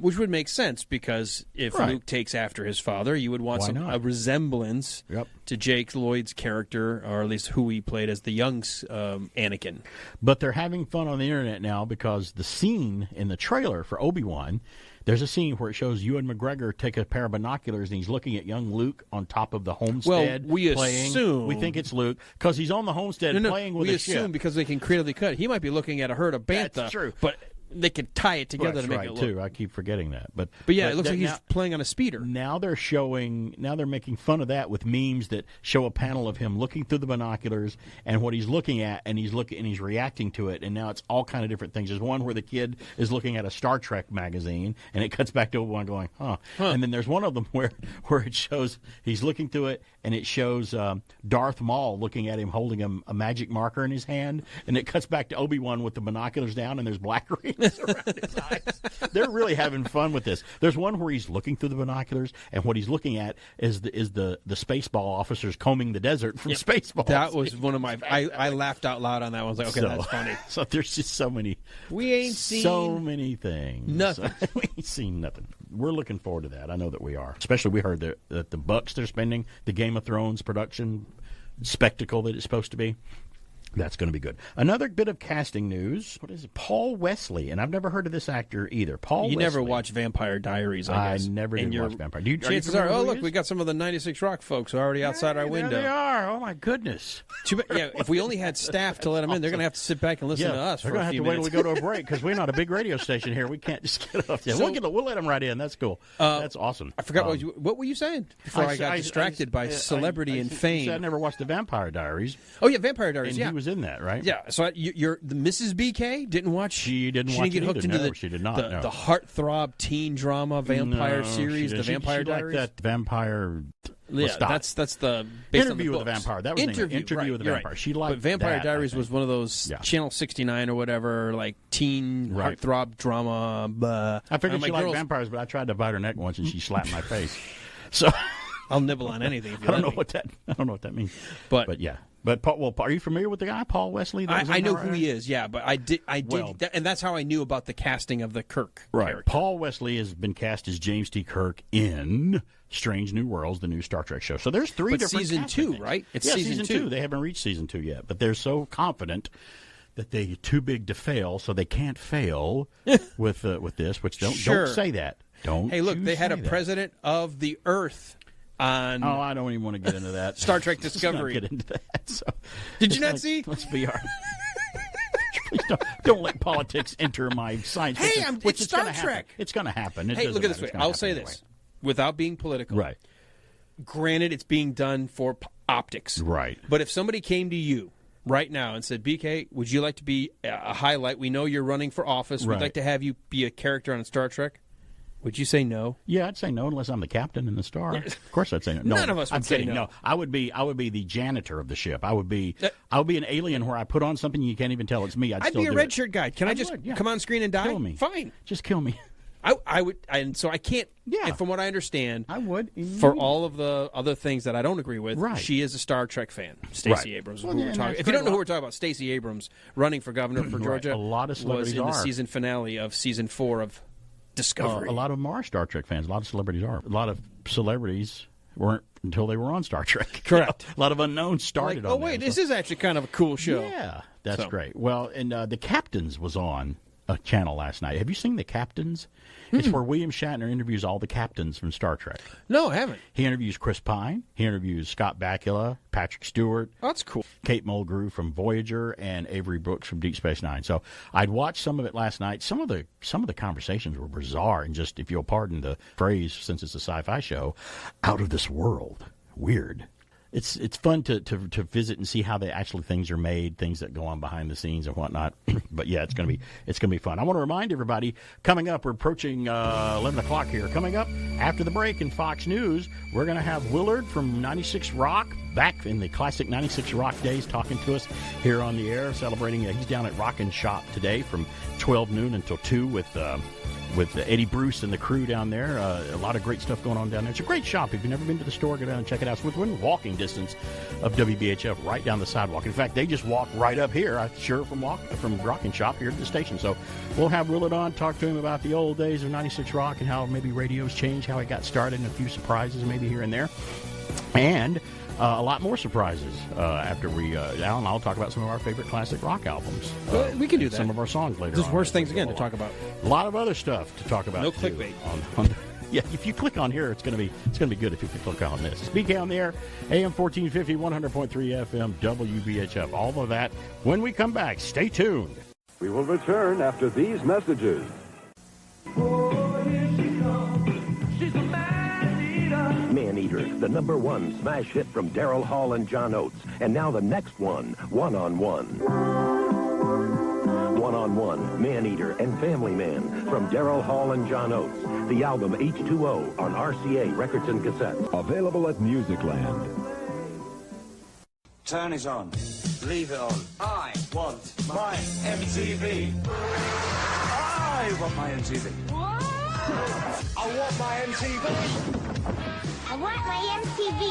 Which would make sense because if Luke takes after his father, you would want a resemblance to Jake Lloyd's character, or at least who he played as the young Anakin. But they're having fun on the internet now because the scene in the trailer for Obi-Wan, there's a scene where it shows Ewan McGregor take a pair of binoculars and he's looking at young Luke on top of the homestead. Well, we assume we think it's Luke because he's on the homestead playing with a ship. We assume because they can creatively cut. He might be looking at a herd of bantha. That's true, but they could tie it together to make it look. Too. I keep forgetting that, but yeah, it looks like he's playing on a speeder. Now they're making fun of that with memes that show a panel of him looking through the binoculars and what he's looking at, and he's reacting to it, and now it's all kind of different things. There's one where the kid is looking at a Star Trek magazine, and it cuts back to Obi-Wan going, huh. And then there's one of them where it shows he's looking through it, and it shows Darth Maul looking at him holding a magic marker in his hand, and it cuts back to Obi-Wan with the binoculars down, and there's black rings around his eyes. They're really having fun with this. There's one where he's looking through the binoculars, and what he's looking at is the Spaceball officers combing the desert from Spaceballs. That was one of my. I laughed out loud on that one. I was like, okay, that's funny. So there's just so many. We ain't seen so many things. Nothing. So, we ain't seen nothing. We're looking forward to that. I know that we are. Especially we heard that the bucks they're spending, the Game of Thrones production spectacle that it's supposed to be. That's going to be good. Another bit of casting news. What is it? Paul Wesley, and I've never heard of this actor either. You never watch Vampire Diaries, I guess. I never did watch Vampire. Chances are, look, we got some of the 96 Rock folks already outside our window. There they are. Oh, my goodness. If we only had staff to let them in, they're going to have to sit back and listen to us for a few minutes. They're going to have to wait till we go to a break because we're not a big radio station here. We can't just get off. Yeah, we'll let them right in. That's cool. That's awesome. I forgot what were you saying before I got distracted by celebrity and fame. I never watched the Vampire Diaries. Oh, yeah, Vampire Diaries, and he was in that, right? Yeah. So the Mrs. BK didn't watch. She didn't get hooked into the. She did not. The heartthrob teen drama vampire series, the Vampire Diaries. Like that vampire. Yeah, that's the Interview with the Vampire. That was Interview with the Vampire. Right. She liked. But Vampire that, Diaries was one of those Channel 69 or whatever, like teen heartthrob drama. I figured she liked vampires, but I tried to bite her neck once and she slapped my face. So I'll nibble on anything. If you I don't know what that means. But yeah. But Paul, are you familiar with the guy, Paul Wesley? I know who he is, yeah, but I did, and that's how I knew about the casting of the Kirk character. Paul Wesley has been cast as James T. Kirk in Strange New Worlds, the new Star Trek show. So there's three different season 2, right? It's season 2. They haven't reached season 2 yet, but they're so confident that they're too big to fail, so they can't fail with this. Which don't say that. Don't. Hey, look, they had a president of the Earth. I don't even want to get into that. Star Trek Discovery. Let's not get into that. So, did you not see? Let's be our. Please don't let politics enter my science fiction. It's Star Trek. It's going to happen. Hey, look at this way. I'll say this without being political. Right. Granted, it's being done for optics. Right. But if somebody came to you right now and said, BK, would you like to be a highlight? We know you're running for office. We'd like to have you be a character on Star Trek. Would you say no? Yeah, I'd say no unless I'm the captain and the star. Of course, I'd say no. None of us would say no. I would be the janitor of the ship. I would be an alien where I put on something you can't even tell it's me. I'd be a red shirt guy. Can I just come on screen and die? Kill me. Fine. Just kill me. I would, and so I can't. Yeah. And from what I understand, I would. For all of the other things that I don't agree with, she is a Star Trek fan. Stacey Abrams. Well, if you don't know who we're talking about, Stacey Abrams running for governor for Georgia. A lot of celebrities was in the season finale of season 4 of Discovery. A lot of them are Star Trek fans. A lot of celebrities are. A lot of celebrities weren't until they were on Star Trek. Correct. A lot of unknowns started on oh, wait, this is actually kind of a cool show. Yeah, that's great. Well, and The Captains was on a channel last night. Have you seen The Captains? It's where William Shatner interviews all the captains from Star Trek. No, I haven't. He interviews Chris Pine. He interviews Scott Bakula, Patrick Stewart. Oh, that's cool. Kate Mulgrew from Voyager and Avery Brooks from Deep Space Nine. So I'd watched some of it last night. Some of the conversations were bizarre and just, if you'll pardon the phrase, since it's a sci-fi show, out of this world. Weird. it's fun to visit and see how things are made, things that go on behind the scenes and whatnot. But yeah, it's gonna be fun. I want to remind everybody, coming up, we're approaching 11 o'clock here. Coming up after the break in Fox News, we're gonna have Willard from 96 Rock back in the classic 96 Rock days, talking to us here on the air, celebrating. He's down at Rock and Shop today from 12 noon until 2 with Eddie Bruce and the crew down there. A lot of great stuff going on down there. It's a great shop. If you've never been to the store, go down and check it out. It's within walking distance of WBHF, right down the sidewalk. In fact, they just walk right up here, I'm sure, from Rock and Shop here to the station. So we'll have Willard on, talk to him about the old days of 96 Rock and how maybe radio's changed, how it got started, and a few surprises maybe here and there. And a lot more surprises after Al and I'll talk about some of our favorite classic rock albums. We can do that. Some of our songs later. There's worse things again to talk about. A lot of other stuff to talk about. No clickbait. Yeah, if you click on here, it's gonna be good. If you click on this, it's BK on the air, AM 1450, 100.3 FM, WBHF. All of that when we come back. Stay tuned. We will return after these messages. Man-Eater, the #1 smash hit from Daryl Hall and John Oates. And now the next one, One-on-One. One-on-One, Man-Eater, and Family Man from Daryl Hall and John Oates. The album H2O on RCA Records and Cassettes. Available at Musicland. Turn it on. Leave it on. I want my MTV. I want my MTV. I want my MTV. I want my MTV.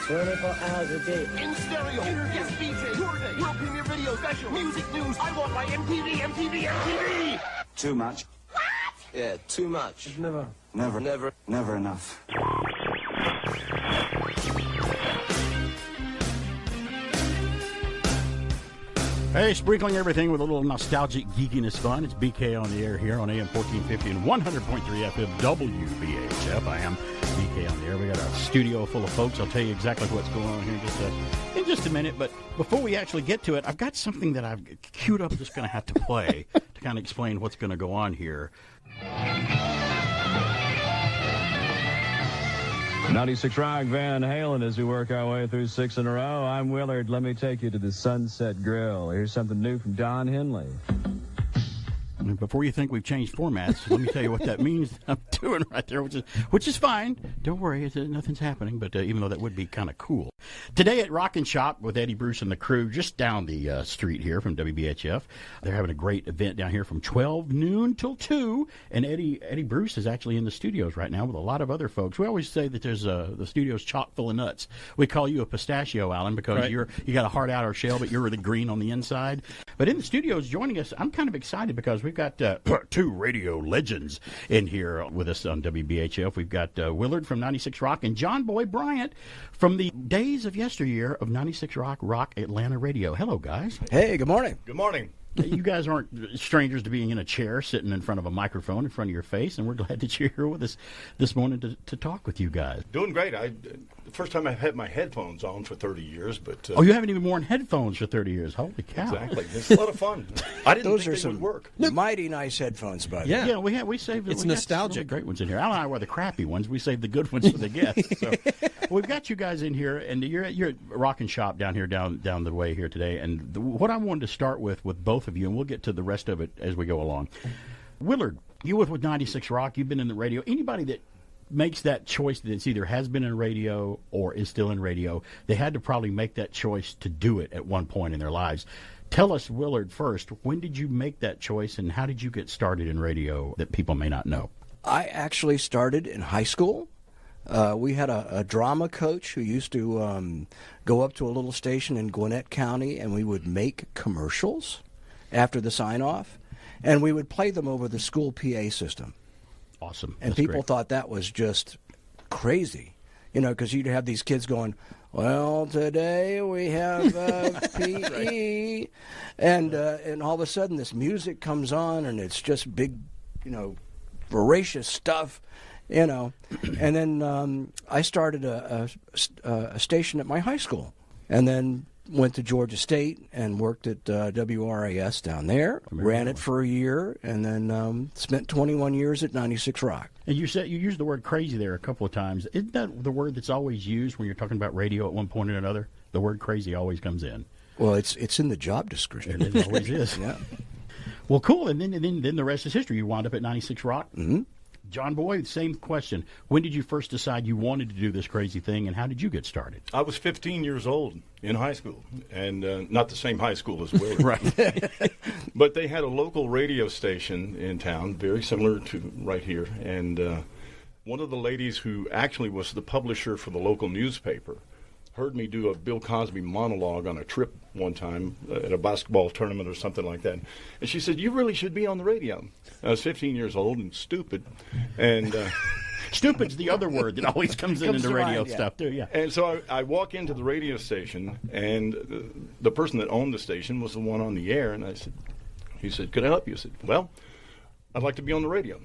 24 hours a day. In stereo. Yes, DJ. Your day. World premiere video special. Music news. I want my MTV, MTV, MTV. Too much. What? Yeah, too much. Never enough. Hey, sprinkling everything with a little nostalgic geekiness fun. It's BK on the air here on AM 1450 and 100.3 FM WBHF. I am BK on the air. We got a studio full of folks. I'll tell you exactly what's going on here in just a minute. But before we actually get to it, I've got something that I've queued up, just going to have to play to kind of explain what's going to go on here. 96 Rock, Van Halen, as we work our way through 6 in a row. I'm Willard. Let me take you to the Sunset Grill. Here's something new from Don Henley. Before you think we've changed formats, let me tell you what that means I'm doing right there, which is fine. Don't worry, nothing's happening, but even though that would be kind of cool. Today at Rock and Shop with Eddie Bruce and the crew, just down the street here from WBHF. They're having a great event down here from 12 noon till 2, and Eddie Bruce is actually in the studios right now with a lot of other folks. We always say that there's the studio's chock full of nuts. We call you a pistachio, Alan, because right. You got a hard outer shell, but you're the green on the inside. But in the studios joining us, I'm kind of excited because we've got two radio legends in here with us on WBHF. We've got Willard from 96 Rock and John Boy Bryant from the days of yesteryear of 96 Rock Atlanta Radio. Hello, guys. Hey, good morning. Good morning. You guys aren't strangers to being in a chair, sitting in front of a microphone in front of your face, and we're glad that you're here with us this morning to talk with you guys. Doing great. The first time I've had my headphones on for 30 years, but... you haven't even worn headphones for 30 years. Holy cow. Exactly. It's a lot of fun. I didn't think they would work. Mighty nice headphones, buddy. Yeah, we saved... It's nostalgic. Got great ones in here. Al and I were the crappy ones. We saved the good ones for the guests. So we've got you guys in here, and you're at Rock and Shop down here, down the way here today, and what I wanted to start with both of you, and we'll get to the rest of it as we go along. Willard, you with 96 Rock, you've been in the radio. Anybody that makes that choice that either has been in radio or is still in radio, they had to probably make that choice to do it at one point in their lives. Tell us, Willard, first, when did you make that choice and how did you get started in radio that people may not know? I actually started in high school. We had a drama coach who used to go up to a little station in Gwinnett County, and we would make commercials after the sign-off, and we would play them over the school PA system. Awesome. And people thought that was just crazy, because you'd have these kids going, well, today we have PE, and all of a sudden this music comes on, and it's just big, voracious stuff, and then I started a station at my high school, and then went to Georgia State and worked at WRAS down there. Ran it for a year, and then spent 21 years at 96 Rock. And you said you used the word crazy there a couple of times. Isn't that the word that's always used when you're talking about radio at one point or another? The word crazy always comes in. Well, it's in the job description. It always is. Yeah. Well, cool. And then the rest is history. You wound up at 96 Rock. Mm-hmm. John Boyd, same question. When did you first decide you wanted to do this crazy thing, and how did you get started? I was 15 years old in high school, and not the same high school as Will. Right. But they had a local radio station in town, very similar to right here, and one of the ladies who actually was the publisher for the local newspaper heard me do a Bill Cosby monologue on a trip one time at a basketball tournament or something like that. And she said, "You really should be on the radio." I was 15 years old and stupid. And stupid's the other word that always comes into radio stuff, too, yeah. And so I walk into the radio station, and the person that owned the station was the one on the air. And he said, "Could I help you?" I said, "Well, I'd like to be on the radio."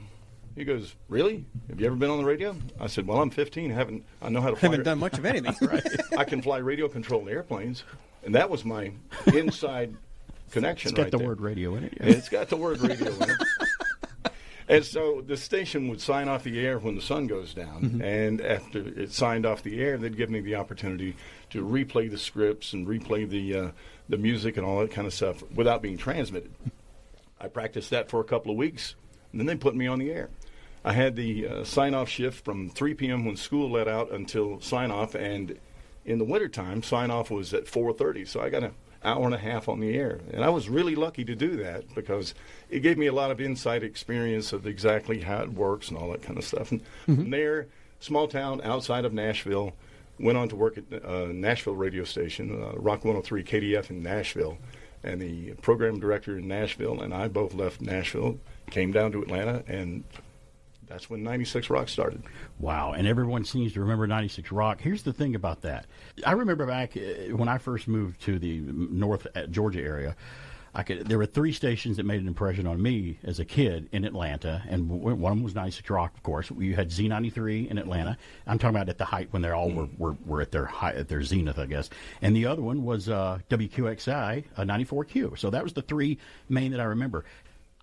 He goes, "Really? Have you ever been on the radio?" I said, "Well, I'm 15. I know how to fly. Haven't done much of anything." Right. I can fly radio controlled airplanes. And that was my inside connection. It's got right the there. word radio in it. Yeah. It's got the word radio in it. And so the station would sign off the air when the sun goes down. Mm-hmm. And after it signed off the air, they'd give me the opportunity to replay the scripts and replay the music and all that kind of stuff without being transmitted. I practiced that for a couple of weeks, and then they put me on the air. I had the sign-off shift from 3 p.m. when school let out until sign-off, and in the wintertime, sign-off was at 4:30, so I got an hour and a half on the air. And I was really lucky to do that because it gave me a lot of inside experience of exactly how it works and all that kind of stuff. And from there, small town outside of Nashville, went on to work at Nashville radio station, Rock 103 KDF in Nashville. And the program director in Nashville and I both left Nashville, came down to Atlanta, and that's when 96 Rock started. Wow, and everyone seems to remember 96 Rock. Here's the thing about that. I remember back when I first moved to the North Georgia area, there were 3 stations that made an impression on me as a kid in Atlanta, and one of them was 96 Rock, of course. You had Z93 in Atlanta. I'm talking about at the height when they all were at their height, at their zenith, I guess. And the other one was WQXI 94Q. So that was the 3 main that I remember.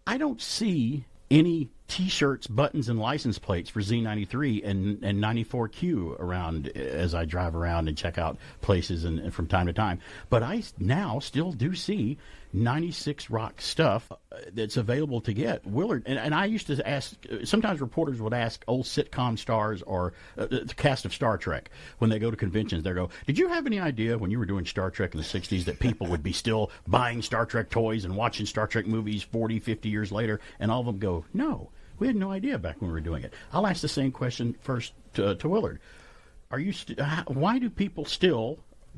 I don't see any T-shirts, buttons, and license plates for Z93 and 94Q around as I drive around and check out places and from time to time. But I now still do see 96 Rock stuff that's available to get. Willard, and I used to ask, sometimes reporters would ask old sitcom stars or the cast of Star Trek when they go to conventions. They go, "Did you have any idea when you were doing Star Trek in the 60s that people would be still buying Star Trek toys and watching Star Trek movies 40, 50 years later?" And all of them go, "No, we had no idea back when we were doing it." I'll ask the same question first to Willard.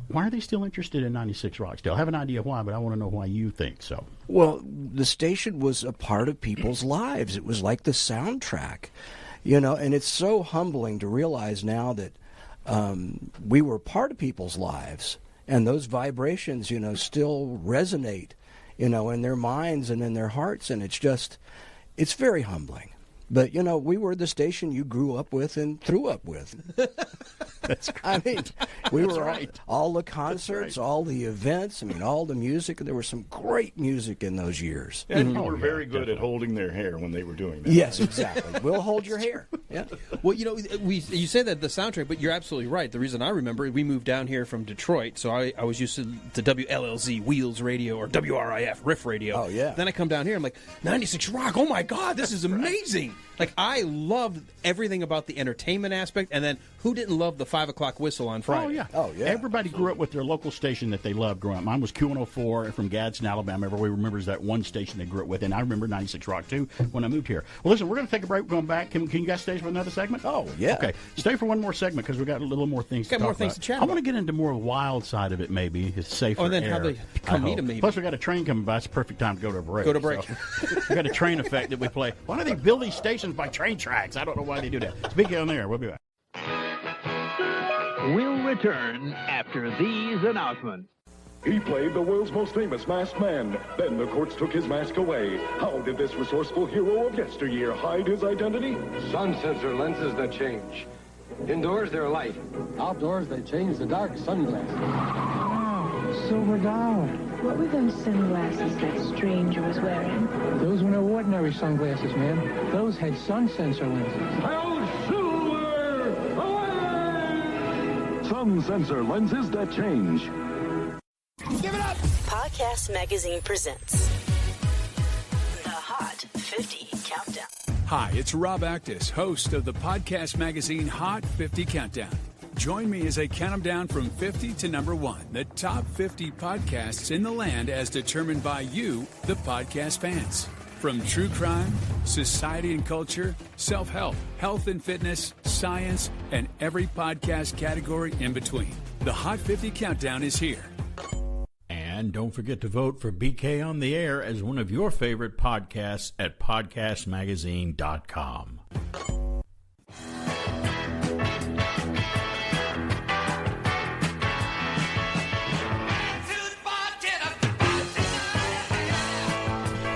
Why are they still interested in 96 Rock still? I have an idea why, but I want to know why you think so. Well, the station was a part of people's lives. It was like the soundtrack, and it's so humbling to realize now that we were part of people's lives, and those vibrations, still resonate, in their minds and in their hearts, and it's very humbling. But, we were the station you grew up with and threw up with. That's great. I mean, we That's were right. all the concerts, all the events, all the music. There was some great music in those years. And you were very good at holding their hair when they were doing that. Yes, exactly. We'll hold your hair. Yeah. Well, you say that the soundtrack, but you're absolutely right. The reason I remember, we moved down here from Detroit, so I was used to WLLZ, Wheels Radio, or WRIF, Riff Radio. Oh, yeah. Then I come down here, I'm like, 96 Rock, oh my God, this is amazing. Like, I loved everything about the entertainment aspect, and then who didn't love the 5 o'clock whistle on Friday? Oh, yeah. Everybody grew up with their local station that they loved growing up. Mine was Q104 from Gadsden, Alabama. Everybody remembers that one station they grew up with, and I remember 96 Rock, too, when I moved here. Well, listen, we're going to take a break. We're going back. Can you guys stay for another segment? Oh, yeah. Okay. Stay for one more segment, because we've got a little more things to talk about. Got more things to chat I want to get into more wild side of it, maybe. It's safer and then air, how they come meet them, maybe. Plus, we got a train coming by. It's a perfect time to go to a break. Go to break. So, we got a train effect that we play. Why do they build these stations by train tracks? I don't know why they do that. Speaking on there, we'll be back. We'll return after these announcements. He played the world's most famous masked man. Then the courts took his mask away. How did this resourceful hero of yesteryear hide his identity? Sun sensor lenses that change. Indoors, they're light. Outdoors, they change the dark sunglasses. silver dollar. What were those sunglasses that stranger was wearing? Those were no ordinary sunglasses, ma'am. Those had sun sensor lenses. Sun sensor lenses that change. Give it up! Podcast Magazine presents the Hot 50 Countdown. Hi, it's Rob Actis, host of the Podcast Magazine Hot 50 Countdown. Join me as I count them down from 50 to number 1, the top 50 podcasts in the land as determined by you, the podcast fans. From true crime, society and culture, self-help, health and fitness, science, and every podcast category in between. The Hot 50 Countdown is here. And don't forget to vote for BK on the Air as one of your favorite podcasts at podcastmagazine.com.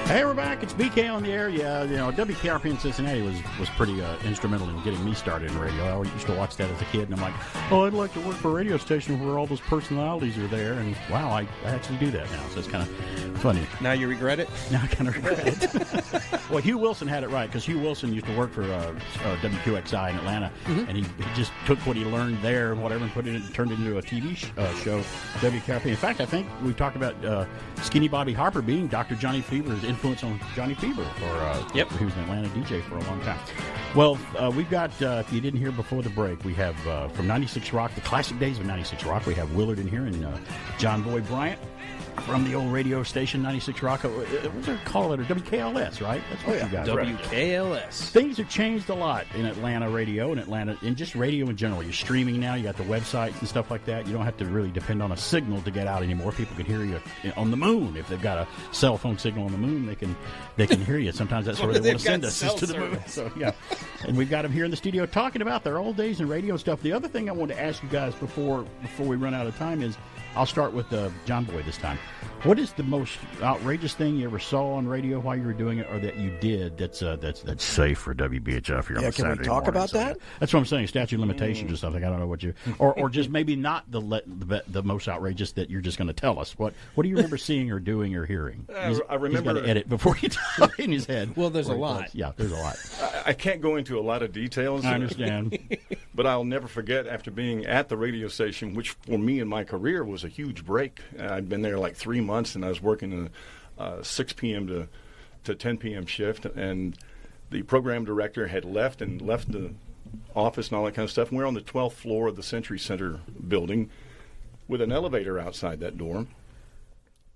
Hey, we're back. It's BK on the Air. Yeah, you know, WKRP in Cincinnati was pretty instrumental in getting me started in radio. I used to watch that as a kid, and I'm like, oh, I'd like to work for a radio station where all those personalities are there. And wow, I actually do that now, so it's kind of funny. Now you regret it? Now I kind of regret it. Well, Hugh Wilson had it right, because Hugh Wilson used to work for WQXI in Atlanta, and he just took what he learned there and whatever and turned it into a TV show, WKRP. In fact, I think we've talked about Skinny Bobby Harper being Dr. Johnny Fever's influence on Johnny Fever, he was an Atlanta DJ for a long time. Well, we've got, if you didn't hear before the break, we have from 96 Rock, the classic days of 96 Rock, we have Willard in here and John Boy Bryant from the old radio station 96 Rock. What's their call letter? WKLS, right? That's what you got. WKLS. Things have changed a lot in Atlanta radio and just radio in general. You're streaming now. You got the websites and stuff like that. You don't have to really depend on a signal to get out anymore. People can hear you on the moon. If they've got a cell phone signal on the moon, they can hear you. Sometimes that's where they want to send us is to the moon. So yeah, and we've got them here in the studio talking about their old days in radio stuff. The other thing I want to ask you guys before we run out of time is, I'll start with John Boy this time. What is the most outrageous thing you ever saw on radio while you were doing it, or that you did that's safe for WBHF here on a Saturday morning? Can we talk about that? That's what I'm saying. Statute of limitations or something. I don't know what you, or just maybe not the most outrageous that you're just going to tell us. What do you remember seeing or doing or hearing? I remember he's got to edit before he talks in his head. Well, there's a lot. Yeah, there's a lot. I can't go into a lot of details. I understand. But I'll never forget, after being at the radio station, which for me in my career was a huge break. I'd been there like 3 months, and I was working a 6 p.m. to 10 p.m. shift, and the program director had left the office and all that kind of stuff. And we're on the 12th floor of the Century Center building with an elevator outside that door.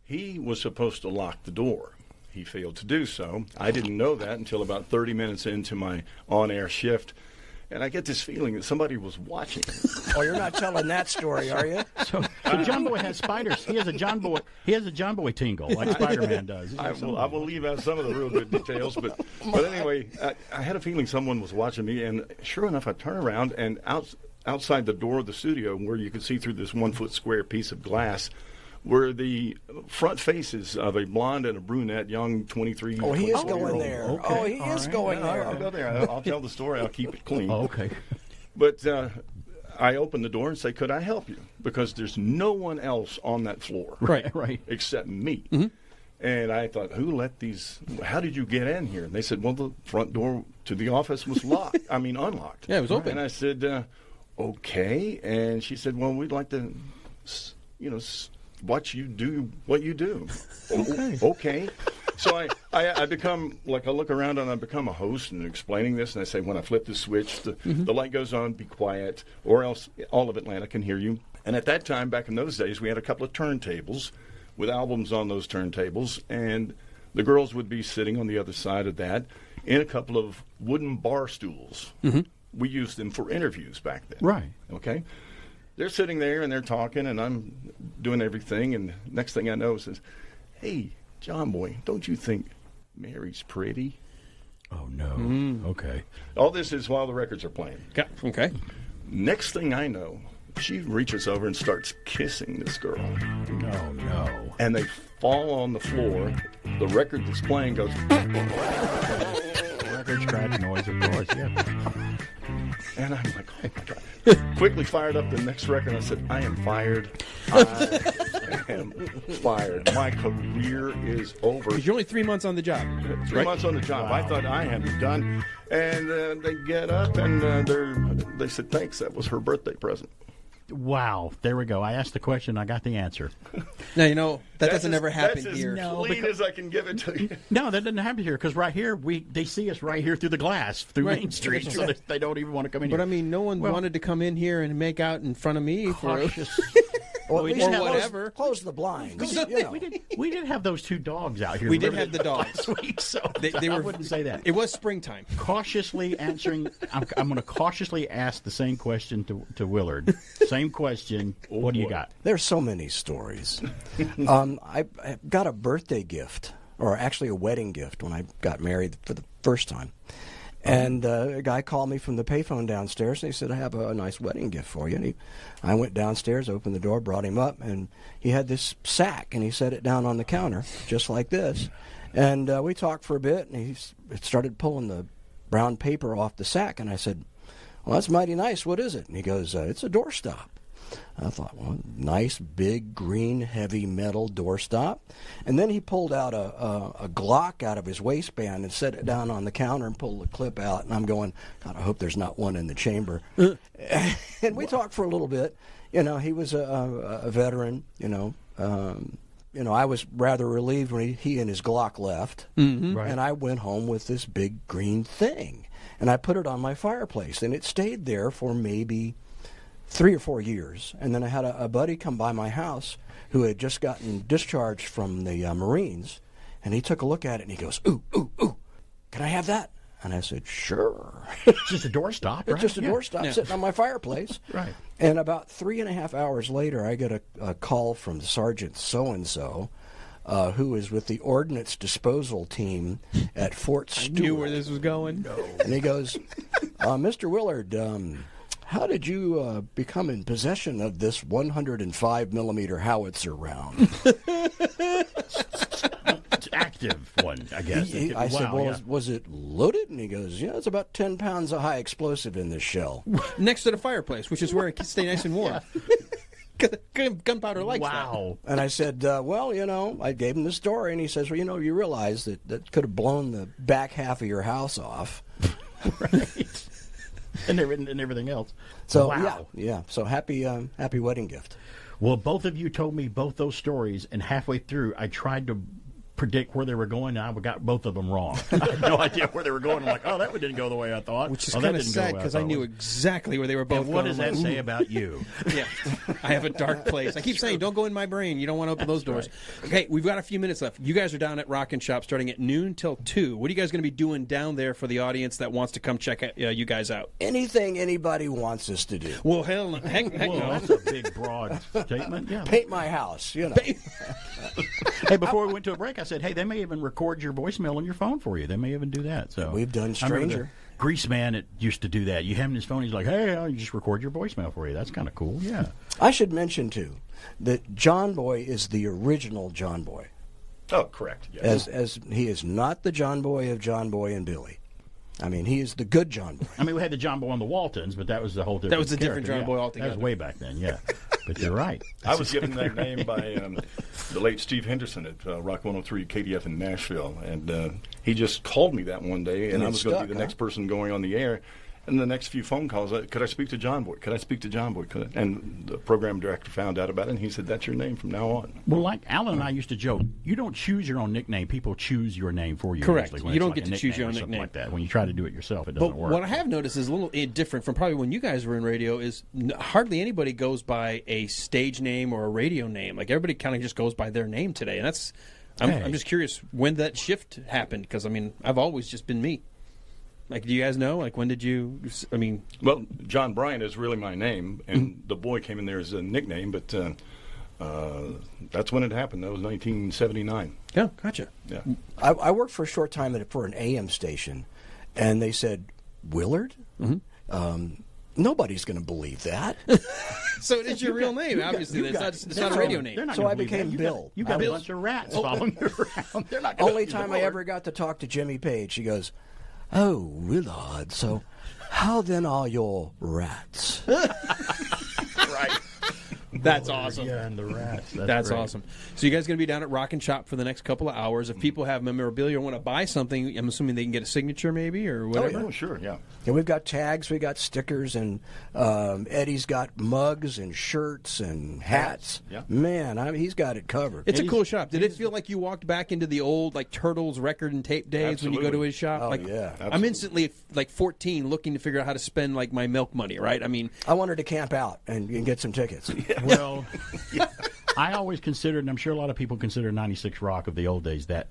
He was supposed to lock the door. He failed to do so. I didn't know that until about 30 minutes into my on-air shift. And I get this feeling that somebody was watching. Oh, you're not telling that story, are you? So John Boy has spiders. He has a John Boy tingle like Spider-Man does. I will leave out some of the real good details, but anyway, I had a feeling someone was watching me, and sure enough, I turn around, and outside the door of the studio, where you could see through this 1 foot square piece of glass, were the front faces of a blonde and a brunette, young 23. Oh, he is going there. Okay. Oh, he is going there. I'll go there. I'll tell the story. I'll keep it clean. Oh, okay. But I open the door and say, "Could I help you?" Because there's no one else on that floor, right, except me. Mm-hmm. And I thought, how did you get in here? And they said, well, the front door to the office was unlocked. Yeah, it was open. And I said, okay. And she said, well, we'd like to, watch you do what you do. Okay. So I become, I look around and I become a host and explaining this, and I say, when I flip the switch, the light goes on, be quiet, or else all of Atlanta can hear you. And at that time, back in those days, we had a couple of turntables with albums on those turntables, and the girls would be sitting on the other side of that in a couple of wooden bar stools. Mm-hmm. We used them for interviews back then. Right. Okay. They're sitting there and they're talking, and I'm doing everything, and next thing I know says, hey, John Boy, don't you think Mary's pretty? Oh, no. Okay. All this is while the records are playing. Okay. Next thing I know, she reaches over and starts kissing this girl. Oh, no. And they fall on the floor. The record that's playing goes... Record scratch noise, of course, yeah. And I'm like, oh, my God. Quickly fired up the next record. I said, I am fired. I am fired. My career is over. Because you're only 3 months on the job. 3 months on the job. Wow. I thought I am done. And they get up, and they said, thanks. That was her birthday present. Wow, there we go. I asked the question, I got the answer. Now, that doesn't ever happen here. That's as clean as I can give it to you. No, that doesn't happen here, because right here, they see us right here through the glass, through Main Street, so they don't even want to come in here. But, I mean, no one wanted to come in here and make out in front of me cautious. Or whatever. Close the blinds. We did have those 2 dogs out here. We did have the dogs last week, so they were, I wouldn't say that. It was springtime. Cautiously answering. I'm going to cautiously ask the same question to Willard. Same question. What do you got? There's so many stories. I got a birthday gift, or actually a wedding gift, when I got married for the first time. And a guy called me from the payphone downstairs, and he said, I have a nice wedding gift for you. And I went downstairs, opened the door, brought him up, and he had this sack, and he set it down on the counter, just like this. And we talked for a bit, and he started pulling the brown paper off the sack, and I said, well, that's mighty nice. What is it? And he goes, it's a doorstop. I thought, well, nice, big, green, heavy metal doorstop. And then he pulled out a Glock out of his waistband and set it down on the counter and pulled the clip out. And I'm going, God, I hope there's not one in the chamber. And we talked for a little bit. You know, he was a veteran, I was rather relieved when he and his Glock left. Mm-hmm. Right. And I went home with this big green thing. And I put it on my fireplace. And it stayed there for maybe 3 or 4 years. And then I had a buddy come by my house who had just gotten discharged from the Marines. And he took a look at it and he goes, ooh, can I have that? And I said, sure. It's just a doorstop, right? It's just a doorstop sitting on my fireplace. Right. And about 3.5 hours later, I get a call from Sergeant so-and-so, who is with the ordnance disposal team at Fort Stewart. I knew where this was going. No. And he goes, Mr. Willard, how did you become in possession of this 105-millimeter howitzer round? Active one, I guess. I said, well, was it loaded? And he goes, yeah, it's about 10 pounds of high explosive in this shell. Next to the fireplace, which is where it can stay nice and warm. Gunpowder likes that. And I said, I gave him the story, and he says, well, you realize that could have blown the back half of your house off. Right. And everything else. So, wow. Yeah. So happy wedding gift. Well, both of you told me both those stories, and halfway through, I tried to predict where they were going, and I got both of them wrong. I had no idea where they were going. I'm like, that one didn't go the way I thought. Which is kind of sad, because I knew exactly where they were both going. What does that say about you? Yeah. I have a dark place. I keep saying, don't go in my brain. You don't want to open those doors. Right. Okay, we've got a few minutes left. You guys are down at Rockin' Shop starting at noon till 2. What are you guys going to be doing down there for the audience that wants to come check you guys out? Anything anybody wants us to do. Well, hell, heck no. That's a big, broad statement. Yeah. Paint my house, Hey, before we went to a break, I said, hey, they may even record your voicemail on your phone for you. They may even do that. So we've done Stranger. Grease Man used to do that. You have him on his phone. He's like, hey, I'll just record your voicemail for you. That's kind of cool. Yeah. I should mention, too, that John Boy is the original John Boy. Oh, correct. Yes. As he is not the John Boy of John Boy and Billy. I mean, he is the good John Boy. I mean, we had the John Boy on the Waltons, but that was the whole different That was a different character. John Boy altogether. That was way back then, yeah. But you're right. I was given that name by the late Steve Henderson at Rock 103 KDF in Nashville, and he just called me that one day, and I was going to be the next person going on the air. And the next few phone calls, could I speak to John Boy? Could I speak to John Boy? And the program director found out about it, and he said, that's your name from now on. Well, like Alan and I used to joke, you don't choose your own nickname. People choose your name for you. Correct. You don't get to choose your own nickname. Like that. When you try to do it yourself, it doesn't work. What I have noticed is a little different from probably when you guys were in radio is hardly anybody goes by a stage name or a radio name. Like everybody kind of just goes by their name today. And that's I'm just curious when that shift happened, because, I mean, I've always just been me. Like, do you guys know? Like, when did you? I mean, well, John Bryant is really my name, and the Boy came in there as a nickname. But that's when it happened. That was 1979. Yeah, gotcha. Yeah, I worked for a short time for an AM station, and they said, Willard. Mm-hmm. Nobody's going to believe that. So it is your real name, obviously. It's not a radio name. So I became Bill. You got a bunch of rats following you around. They're not Only time I ever got to talk to Jimmy Page, he goes, oh, Willard, so How then are your rats? Right. That's awesome. Yeah, and the rats. That's great. awesome. So you guys going to be down at Rock and Shop for the next couple of hours. If people have memorabilia or want to buy something, I'm assuming they can get a signature maybe or whatever. Oh, sure, yeah. And we've got tags, we got stickers, and Eddie's got mugs and shirts and hats. Yeah. Man, he's got it covered. It's a cool shop. Did it feel like you walked back into the old like Turtles record and tape days when you go to his shop? Oh, like, yeah. I'm instantly like 14 looking to figure out how to spend like my milk money, right? I mean, I wanted to camp out and get some tickets. Well, I always considered, and I'm sure a lot of people consider 96 Rock of the old days that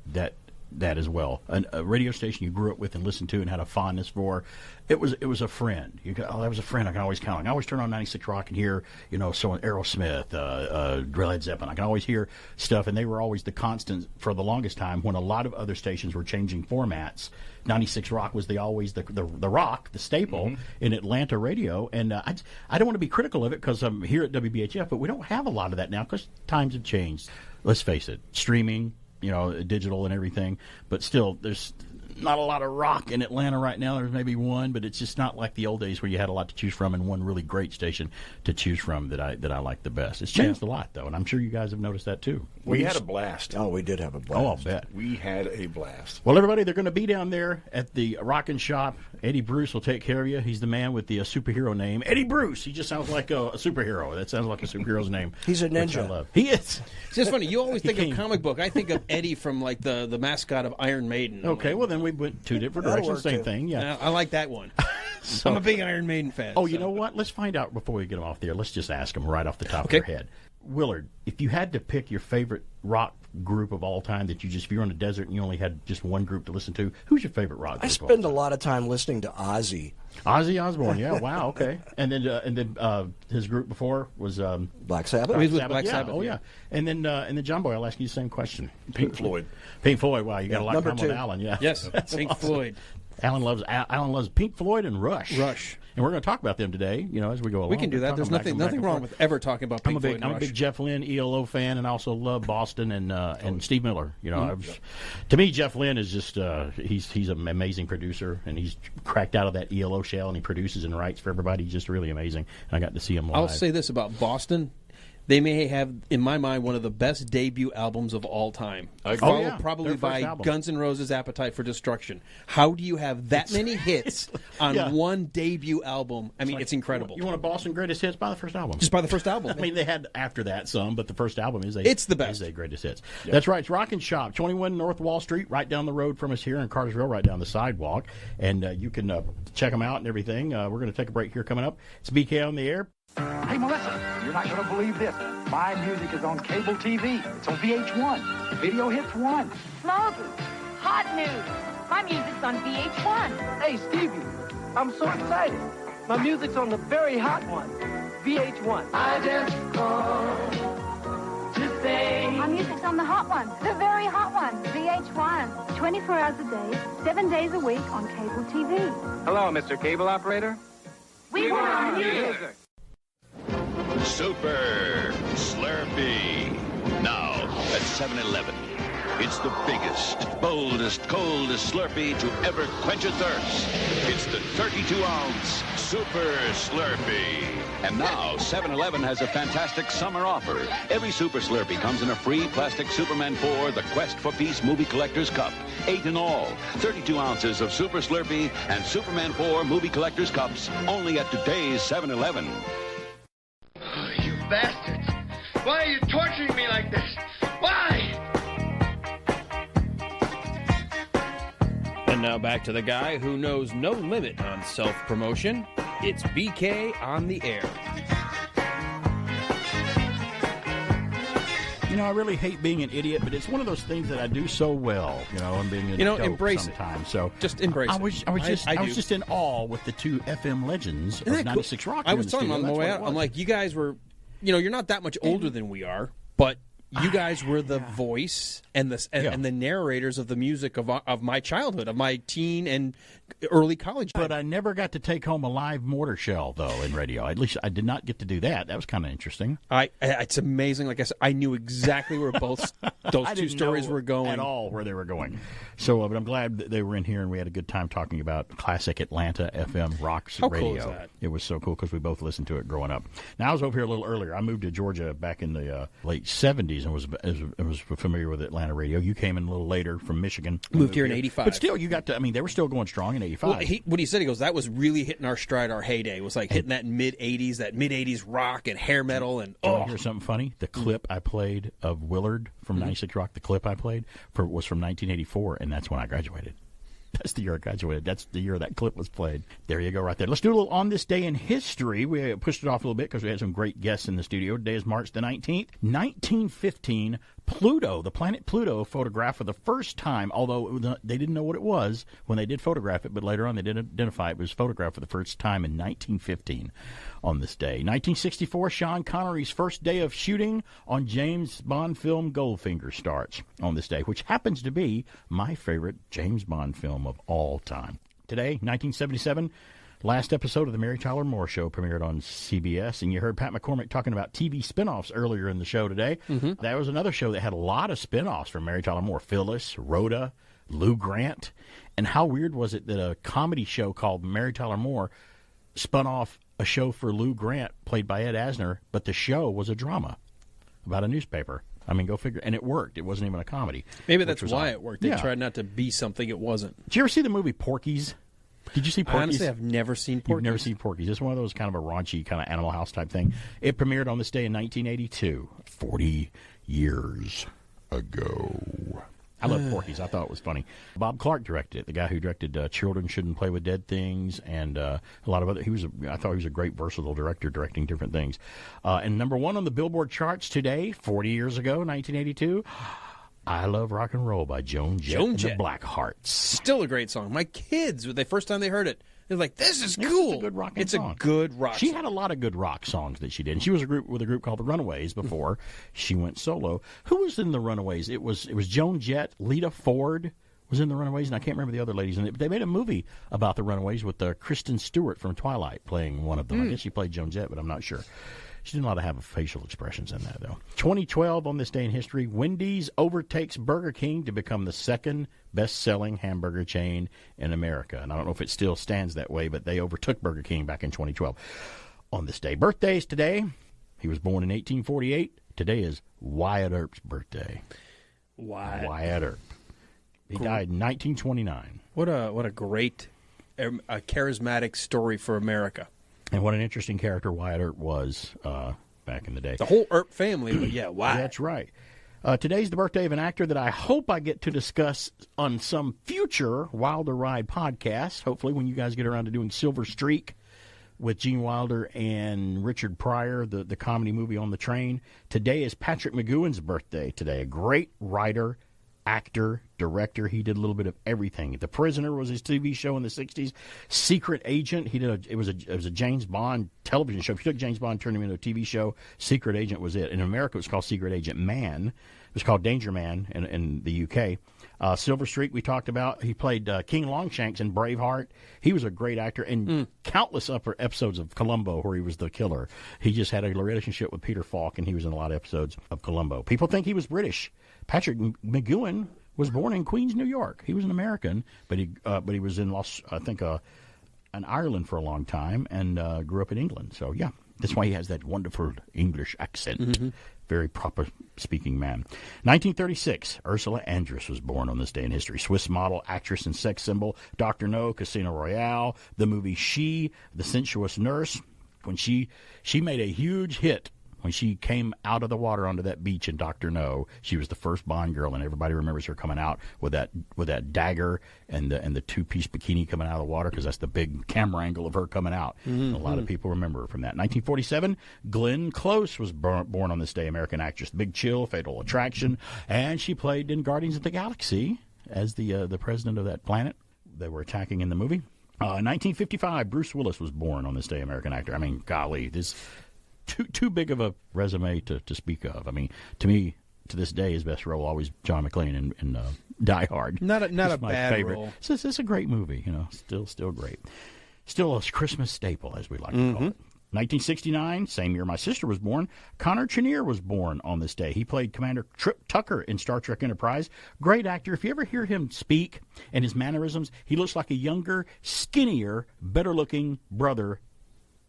as well. A radio station you grew up with and listened to and had a fondness for. It was a friend. That was a friend I can always count on. I always turn on 96 Rock and hear, so Aerosmith, Led Zeppelin. I can always hear stuff, and they were always the constant for the longest time when a lot of other stations were changing formats. 96 Rock was always the rock, the staple in Atlanta radio. And I don't want to be critical of it because I'm here at WBHF, but we don't have a lot of that now because times have changed. Let's face it, streaming, digital and everything, but still there's not a lot of rock in Atlanta right now. There's maybe one, but it's just not like the old days where you had a lot to choose from and one really great station to choose from that I like the best. It's changed a lot though, and I'm sure you guys have noticed that too. We had a blast. Oh, we did have a blast. Oh, I'll bet. We had a blast. Well, everybody, they're going to be down there at the Rockin' Shop. Eddie Bruce will take care of you. He's the man with the superhero name, Eddie Bruce. He just sounds like a superhero. That sounds like a superhero's name. He's a ninja. Which I love. He is. It's just funny. You always think of comic book. I think of Eddie from like the mascot of Iron Maiden. Okay, well then we went two different directions. Same thing. Yeah, I like that one. So, I'm a big Iron Maiden fan. Oh, you know what? Let's find out before we get him off the air. Let's just ask him right off the top of your head. Willard, if you had to pick your favorite rock group of all time that if you're on a desert and you only had just one group to listen to, who's your favorite rock group? I spend a lot of time listening to Ozzy. Ozzy Osbourne, yeah, wow, okay. And then his group before was Black Sabbath. He's with Black Sabbath. Oh yeah. And then John Boy, I'll ask you the same question. Pink Floyd. Pink Floyd. Wow, you got a lot of time with Alan. Yeah. Yes, Pink awesome. Floyd. Alan loves Pink Floyd and Rush. And we're going to talk about them today, as we go along. We can do that. There's nothing wrong with ever talking about Pink Floyd and Rush. I'm a big Jeff Lynne ELO fan, and I also love Boston and Steve Miller. To me, Jeff Lynne is just he's an amazing producer, and he's cracked out of that ELO shell, and he produces and writes for everybody. He's just really amazing, and I got to see him live. I'll say this about Boston. They may have, in my mind, one of the best debut albums of all time. Followed probably by Guns N' Roses' Appetite for Destruction. How do you have that many hits on one debut album? I mean, it's incredible. You want a Boston Greatest Hits? By the first album. Just by the first album. I mean, they had after that some, but the first album is it's the best. Is a Greatest Hits. Yep. That's right. It's Rockin' Shop, 21 North Wall Street, right down the road from us here in Cartersville, right down the sidewalk. And you can check them out and everything. We're going to take a break here coming up. It's BK on the air. Hey, Melissa, you're not going to believe this. My music is on cable TV. It's on VH1. Video Hits 1. Smoggy. Hot news. My music's on VH1. Hey, Stevie, I'm so excited. My music's on the very hot one, VH1. I just called to say. My music's on the hot one, the very hot one, VH1. 24 hours a day, 7 days a week on cable TV. Hello, Mr. Cable Operator. We want our music. Super Slurpee. Now at 7-Eleven. It's the biggest, boldest, coldest Slurpee to ever quench a thirst. It's the 32-ounce Super Slurpee. And now 7-Eleven has a fantastic summer offer. Every Super Slurpee comes in a free plastic Superman 4 The Quest for Peace Movie Collector's Cup. 8 in all. 32 ounces of Super Slurpee and Superman 4 Movie Collector's Cups only at today's 7-Eleven. You bastards! Why are you torturing me like this? Why? And now back to the guy who knows no limit on self-promotion. It's BK on the air. I really hate being an idiot, but it's one of those things that I do so well. And being an embrace sometimes. it. So just embrace it. I was just in awe with the two FM legends of 96 Rock. I was telling them on the way out. I'm like, you guys were, you're not that much older than we are, but You guys were the voice and the narrators of the music of my childhood, of my teen and early college. But I never got to take home a live mortar shell, though, in radio. At least I did not get to do that. That was kind of interesting. It's amazing. Like I said, I knew exactly where both those two stories were going. At all where they were going. So, but I'm glad that they were in here, and we had a good time talking about classic Atlanta FM rocks radio. How cool is that? It was so cool because we both listened to it growing up. Now, I was over here a little earlier. I moved to Georgia back in the late 70s and was familiar with Atlanta radio. You came in a little later from Michigan. Moved here in 85. But still, you got to, they were still going strong in 85. Well, what he said, he goes, that was really hitting our stride, our heyday. It was like hitting that mid-80s rock and hair metal. And you want to hear something funny? The clip I played of Willard from 96 Rock, the clip I played was from 1984, and that's when I graduated. That's the year I graduated. That's the year that clip was played. There you go right there. Let's do a little On This Day in History. We pushed it off a little bit because we had some great guests in the studio. Today is March the 19th. 1915, Pluto, the planet Pluto, photographed for the first time, although they didn't know what it was when they did photograph it, but later on they did identify it was photographed for the first time in 1915 on this day. 1964, Sean Connery's first day of shooting on James Bond film Goldfinger starts on this day, which happens to be my favorite James Bond film of all time. Today, 1977, last episode of the Mary Tyler Moore Show premiered on CBS, and you heard Pat McCormick talking about TV spinoffs earlier in the show today. Mm-hmm. That was another show that had a lot of spinoffs from Mary Tyler Moore. Phyllis, Rhoda, Lou Grant. And how weird was it that a comedy show called Mary Tyler Moore spun off a show for Lou Grant, played by Ed Asner, but the show was a drama about a newspaper. Go figure. And it worked. It wasn't even a comedy. Maybe that's why it worked. They tried not to be something it wasn't. Did you ever see the movie Porky's? Did you see Porky's? Honestly, I've never seen Porky's. You've never seen Porky's. It's one of those kind of a raunchy kind of Animal House type thing. It premiered on this day in 1982, 40 years ago. I love Porky's. I thought it was funny. Bob Clark directed it, the guy who directed Children Shouldn't Play with Dead Things and a lot of other. I thought he was a great, versatile director directing different things. And number one on the Billboard charts today, 40 years ago, 1982, I Love Rock and Roll by Joan Jett and the Blackhearts. Still a great song. My kids, the first time they heard it, they're like, "This is cool." It's a good rock song. It's a good rock song. She had a lot of good rock songs that she did. And she was with a group called the Runaways before she went solo. Who was in the Runaways? It was Joan Jett, Lita Ford was in the Runaways, and I can't remember the other ladies. And they made a movie about the Runaways with Kristen Stewart from Twilight playing one of them. I guess she played Joan Jett, but I'm not sure. She didn't know how to have facial expressions in that, though. 2012, on this day in history, Wendy's overtakes Burger King to become the second best-selling hamburger chain in America. And I don't know if it still stands that way, but they overtook Burger King back in 2012. On this day, birthdays today, he was born in 1848. Today is Wyatt Earp's birthday. Wyatt Earp. He died in 1929. What a great, charismatic story for America. And what an interesting character Wyatt Earp was back in the day. The whole Earp family, but yeah, Wyatt. That's right. Today's the birthday of an actor that I hope I get to discuss on some future Wilder Ride podcast, hopefully when you guys get around to doing Silver Streak with Gene Wilder and Richard Pryor, the comedy movie on the train. Today is Patrick McGowan's birthday today, a great writer, actor, director. He did a little bit of everything. The Prisoner was his TV show in the 60s. Secret Agent, it was a James Bond television show. If you took James Bond and turned him into a TV show, Secret Agent was it. In America, it was called Secret Agent Man. It was called Danger Man in the UK. Silver Streak, we talked about. He played King Longshanks in Braveheart. He was a great actor in countless upper episodes of Columbo where he was the killer. He just had a relationship with Peter Falk, and he was in a lot of episodes of Columbo. People think he was British. Patrick McGowan was born in Queens, New York. He was an American, but he was in in Ireland for a long time and grew up in England. So yeah, that's why he has that wonderful English accent. Mm-hmm. Very proper speaking man. 1936, Ursula Andress was born on this day in history. Swiss model, actress, and sex symbol. Dr. No, Casino Royale, the movie She, The Sensuous Nurse. When she made a huge hit. When she came out of the water onto that beach in Dr. No, she was the first Bond girl, and everybody remembers her coming out with that dagger and the two-piece bikini coming out of the water because that's the big camera angle of her coming out. Mm-hmm. A lot of people remember her from that. 1947, Glenn Close was born on this day, American actress. Big Chill, Fatal Attraction, and she played in Guardians of the Galaxy as the president of that planet they were attacking in the movie. 1955, Bruce Willis was born on this day, American actor. Golly, this... Too big of a resume to speak of. To me, to this day, his best role always John McClane in Die Hard. Not a my bad favorite role. It's a great movie, still great. Still a Christmas staple, as we like to call it. 1969, same year my sister was born, Connor Chenier was born on this day. He played Commander Trip Tucker in Star Trek Enterprise. Great actor. If you ever hear him speak and his mannerisms, he looks like a younger, skinnier, better-looking brother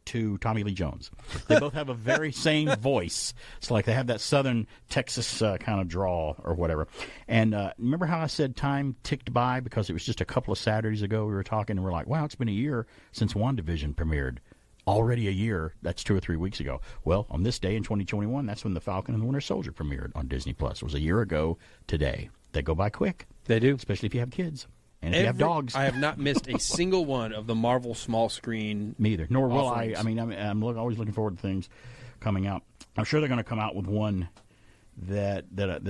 to Tommy Lee Jones. They both have a very same voice. It's like they have that southern Texas kind of drawl or whatever. And remember how I said time ticked by because it was just a couple of Saturdays ago we were talking and we're like, wow, it's been a year since WandaVision premiered. Already a year. That's 2 or 3 weeks ago. Well, on this day in 2021, that's when The Falcon and the Winter Soldier premiered on Disney+. It was a year ago today. They go by quick. They do. Especially if you have kids. And if you have dogs. I have not missed a single one of the Marvel small screen. Me either. Nor will offerings. I. I mean, I'm always looking forward to things coming out. I'm sure they're going to come out with one that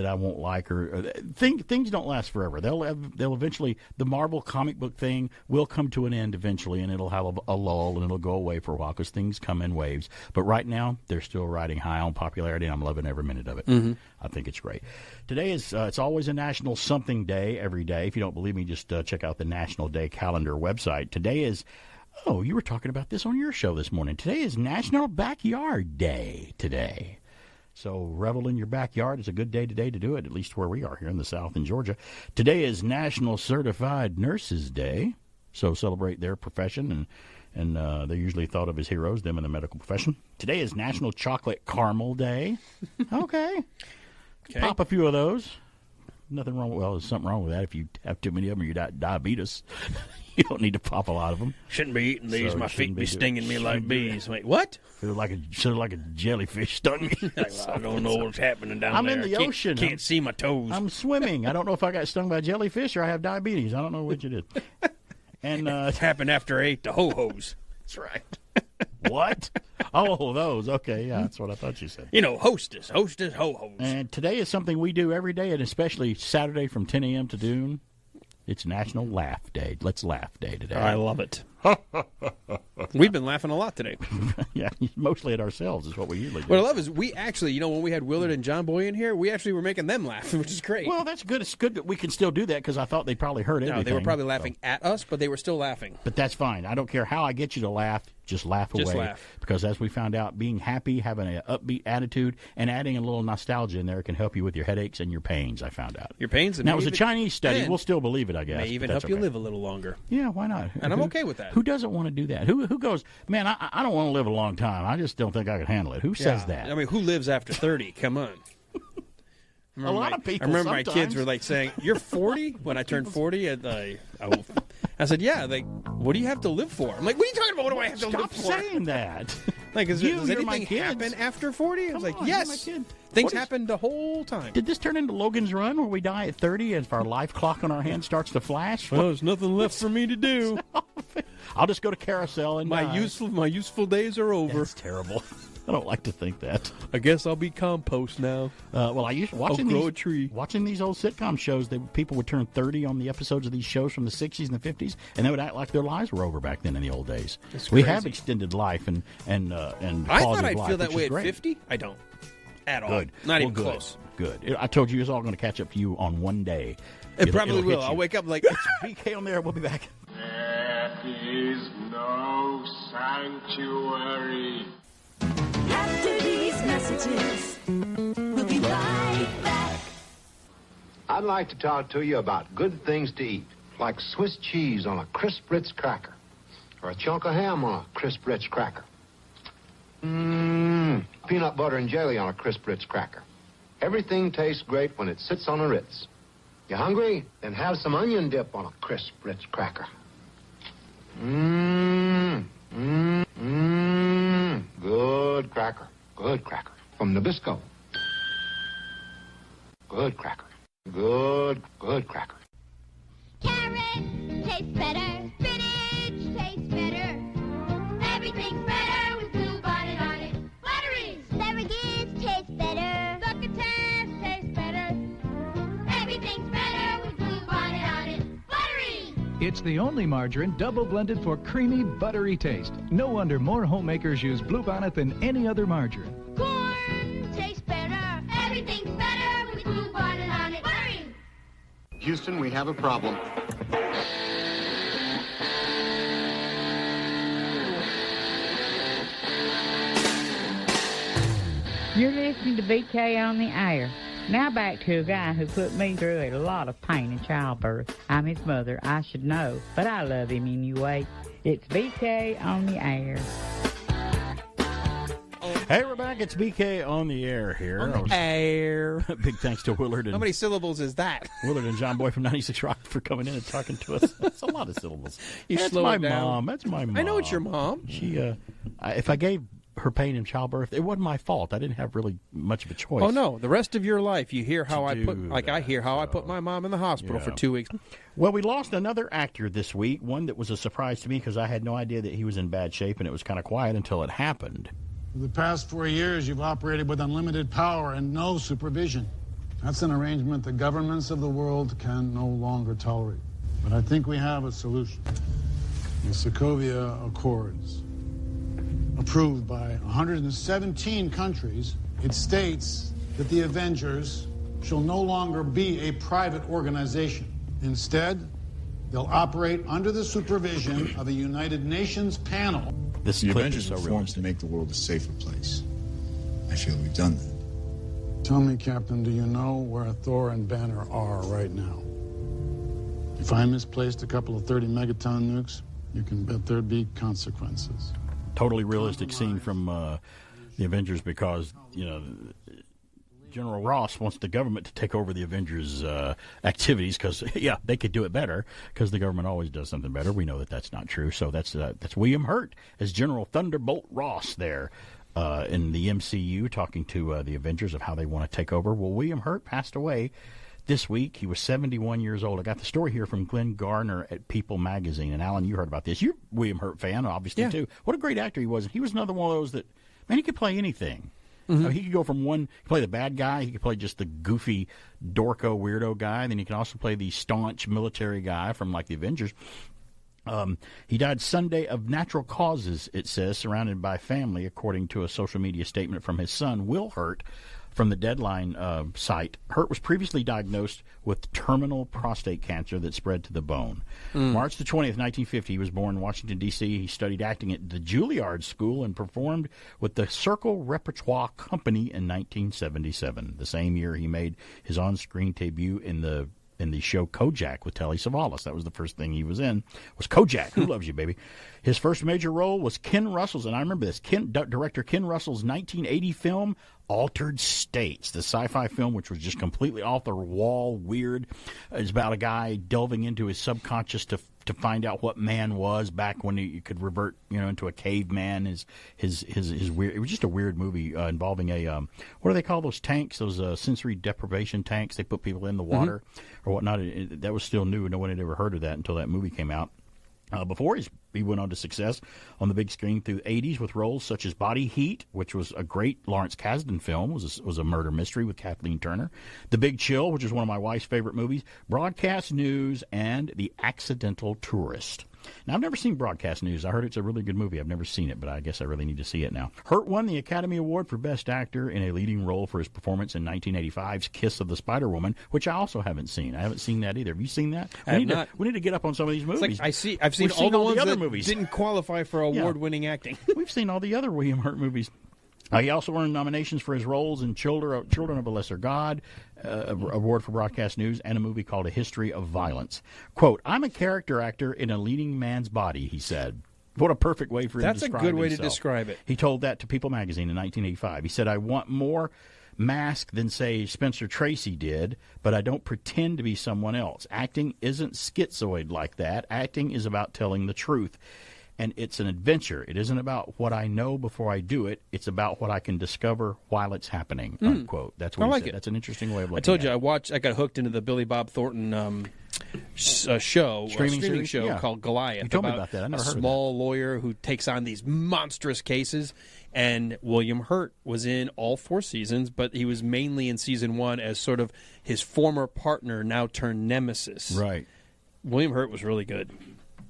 I won't like, or things don't last forever. They'll eventually, the Marvel comic book thing will come to an end eventually, and it'll have a lull and it'll go away for a while because things come in waves. But right now, they're still riding high on popularity, and I'm loving every minute of it. Mm-hmm. I think it's great. Today is it's always a National Something Day every day. If you don't believe me, just check out the National Day Calendar website. Today is. Oh, you were talking about this on your show this morning. Today is National Backyard Day today. So revel in your backyard. It's a good day today to do it, at least where we are here in the South in Georgia. Today is National Certified Nurses Day, so celebrate their profession, and they're usually thought of as heroes, them in the medical profession. Today is National Chocolate Caramel Day. Okay. Pop a few of those. Nothing wrong. Well, there's something wrong with that if you have too many of them or you got diabetes. You don't need to pop a lot of them. Shouldn't be eating these. So my feet be stinging me like bees. Wait, Should what? like a jellyfish stung me. I don't know what's happening down I'm there. in the ocean. Can't see my toes. I'm swimming. I don't know if I got stung by a jellyfish or I have diabetes. I don't know which it is. And it happened after I ate the ho-hos. That's right. What? Oh, those. Okay, yeah, that's what I thought you said. You know, hostess, ho-hos. And today is something we do every day, and especially Saturday from 10 a.m. to noon. It's National Laugh Day. Let's Laugh Day today. I love it. We've been laughing a lot today. Yeah, mostly at ourselves is what we usually do. What I love is we actually, when we had Willard and John Boy in here, we actually were making them laugh, which is great. Well, that's good. It's good that we can still do that because I thought they probably heard everything. No, they were probably laughing at us, but they were still laughing. But that's fine. I don't care how I get you to laugh. Just laugh away. Just laugh. Because as we found out, being happy, having an upbeat attitude, and adding a little nostalgia in there can help you with your headaches and your pains, I found out. Your pains? Now, it was a Chinese study. We'll still believe it, I guess. May even help you live a little longer. Yeah, why not? And I'm okay with that. Who doesn't want to do that? Who goes, man, I don't want to live a long time. I just don't think I can handle it. Who says that? I mean, who lives after 30? Come on. A lot of people. I remember sometimes. my kids were like saying, "You're 40." When I turned 40, and I said, "Yeah." Like, what do you have to live for? I'm like, "What are you talking about? What do I have to live for?" Stop saying that. Like, does you're anything my happen after 40? I was like, "Yes." You're my kid. Things happen the whole time. Did this turn into Logan's Run, where we die at 30 and if our life clock on our hand starts to flash? Well, there's nothing left for me to do. I'll just go to Carousel and my useful days are over. That's terrible. I don't like to think that. I guess I'll be compost now. Well, I used I'll grow a tree. Watching these old sitcom shows, people would turn 30 on the episodes of these shows from the 60s and the 50s, and they would act like their lives were over back then in the old days. We have extended life and I thought I'd feel that way at 50. I don't. At all. Good. Not even good. close. Good. I told you it's all going to catch up to you on one day. It probably will. I'll wake up like, it's BK on there. We'll be back. There is no sanctuary. After these messages, we'll be right back. I'd like to talk to you about good things to eat, like Swiss cheese on a crisp Ritz cracker, or a chunk of ham on a crisp Ritz cracker. Peanut butter and jelly on a crisp Ritz cracker. Everything tastes great when it sits on a Ritz. You hungry? Then have some onion dip on a crisp Ritz cracker. Good cracker. Good cracker. From Nabisco. Good cracker. Good cracker. Carrot tastes better. Spinach tastes better. Everything's better with Blue Bonnet on it. Buttery. Asparagus tastes better. Succotash tastes better. Everything's better with Blue Bonnet on it. Buttery. It's the only margarine double blended for creamy, buttery taste. No wonder more homemakers use Blue Bonnet than any other margarine. Corn tastes better. Everything's better with Houston, we have a problem. You're listening to BK on the air. Now back to a guy who put me through a lot of pain in childbirth. I'm his mother, I should know, but I love him anyway. It's BK on the air. Hey, we're back. It's BK on the air here. On the air. Big thanks to Willard and how many syllables is that? Willard and John Boy from 96 Rock for coming in and talking to us. That's a lot of syllables. You That's slow my it down. mom. That's my mom. I know it's your mom. She, if I gave her pain in childbirth, it wasn't my fault. I didn't have really much of a choice. Oh no! The rest of your life, you hear how I hear how I put my mom in the hospital for 2 weeks. Well, we lost another actor this week. One that was a surprise to me because I had no idea that he was in bad shape, and it was kind of quiet until it happened. For the past 4 years, you've operated with unlimited power and no supervision. That's an arrangement the governments of the world can no longer tolerate. But I think we have a solution. The Sokovia Accords, approved by 117 countries, it states that the Avengers shall no longer be a private organization. Instead, they'll operate under the supervision of a United Nations panel. The Avengers were formed to make the world a safer place. I feel we've done that. Tell me, Captain, do you know where Thor and Banner are right now? If I misplaced a couple of 30 megaton nukes, you can bet there'd be consequences. Totally realistic scene from the Avengers because, General Ross wants the government to take over the Avengers' activities because, they could do it better because the government always does something better. We know that that's not true. So that's William Hurt as General Thunderbolt Ross there in the MCU talking to the Avengers of how they want to take over. Well, William Hurt passed away this week. He was 71 years old. I got the story here from Glenn Garner at People magazine. And, Alan, you heard about this. You're a William Hurt fan, obviously, too. What a great actor he was. He was another one of those that, man, he could play anything. Mm-hmm. He could go from he could play the bad guy, he could play just the goofy, dorko, weirdo guy, then he can also play the staunch military guy from, like, the Avengers. He died Sunday of natural causes, it says, surrounded by family, according to a social media statement from his son, Will Hurt, from the Deadline site. Hurt was previously diagnosed with terminal prostate cancer that spread to the bone. March the 20th, 1950, he was born in Washington, D.C. He studied acting at the Juilliard School and performed with the Circle Repertoire Company in 1977. The same year, he made his on-screen debut in the show Kojak with Telly Savalas. That was the first thing he was in, was Kojak. Who Loves You, Baby? His first major role was Ken Russell's, and I remember this, director Ken Russell's 1980 film, Altered States, the sci-fi film, which was just completely off the wall, weird. It's about a guy delving into his subconscious to find out what man was back when he could revert, into a caveman. His weird. It was just a weird movie involving a what do they call those tanks? Those sensory deprivation tanks. They put people in the water or whatnot. That was still new. No one had ever heard of that until that movie came out. Before he went on to success on the big screen through the 80s with roles such as Body Heat, which was a great Lawrence Kasdan film, was a murder mystery with Kathleen Turner, The Big Chill, which is one of my wife's favorite movies, Broadcast News, and The Accidental Tourist. Now, I've never seen Broadcast News. I heard it's a really good movie. I've never seen it, but I guess I really need to see it now. Hurt won the Academy Award for Best Actor in a leading role for his performance in 1985's Kiss of the Spider-Woman, which I also haven't seen. I haven't seen that either. Have you seen that? We need to get up on some of these movies. I've seen all the ones other that movies. Didn't qualify for award-winning acting. We've seen all the other William Hurt movies. He also earned nominations for his roles in Children of a Lesser God, award for Broadcast News, and a movie called A History of Violence. Quote, I'm a character actor in a leading man's body, he said. What a perfect way for him to describe himself. That's a good way to describe it. He told that to People magazine in 1985. He said, I want more mask than, say, Spencer Tracy did, but I don't pretend to be someone else. Acting isn't schizoid like that. Acting is about telling the truth. And it's an adventure. It isn't about what I know before I do it. It's about what I can discover while it's happening, unquote. That's what he said. That's an interesting way of looking at it. I told you, I got hooked into the Billy Bob Thornton streaming show called Goliath. You told me about that. I never heard of that. A small lawyer who takes on these monstrous cases. And William Hurt was in all 4 seasons, but he was mainly in season 1 as sort of his former partner, now turned nemesis. Right. William Hurt was really good.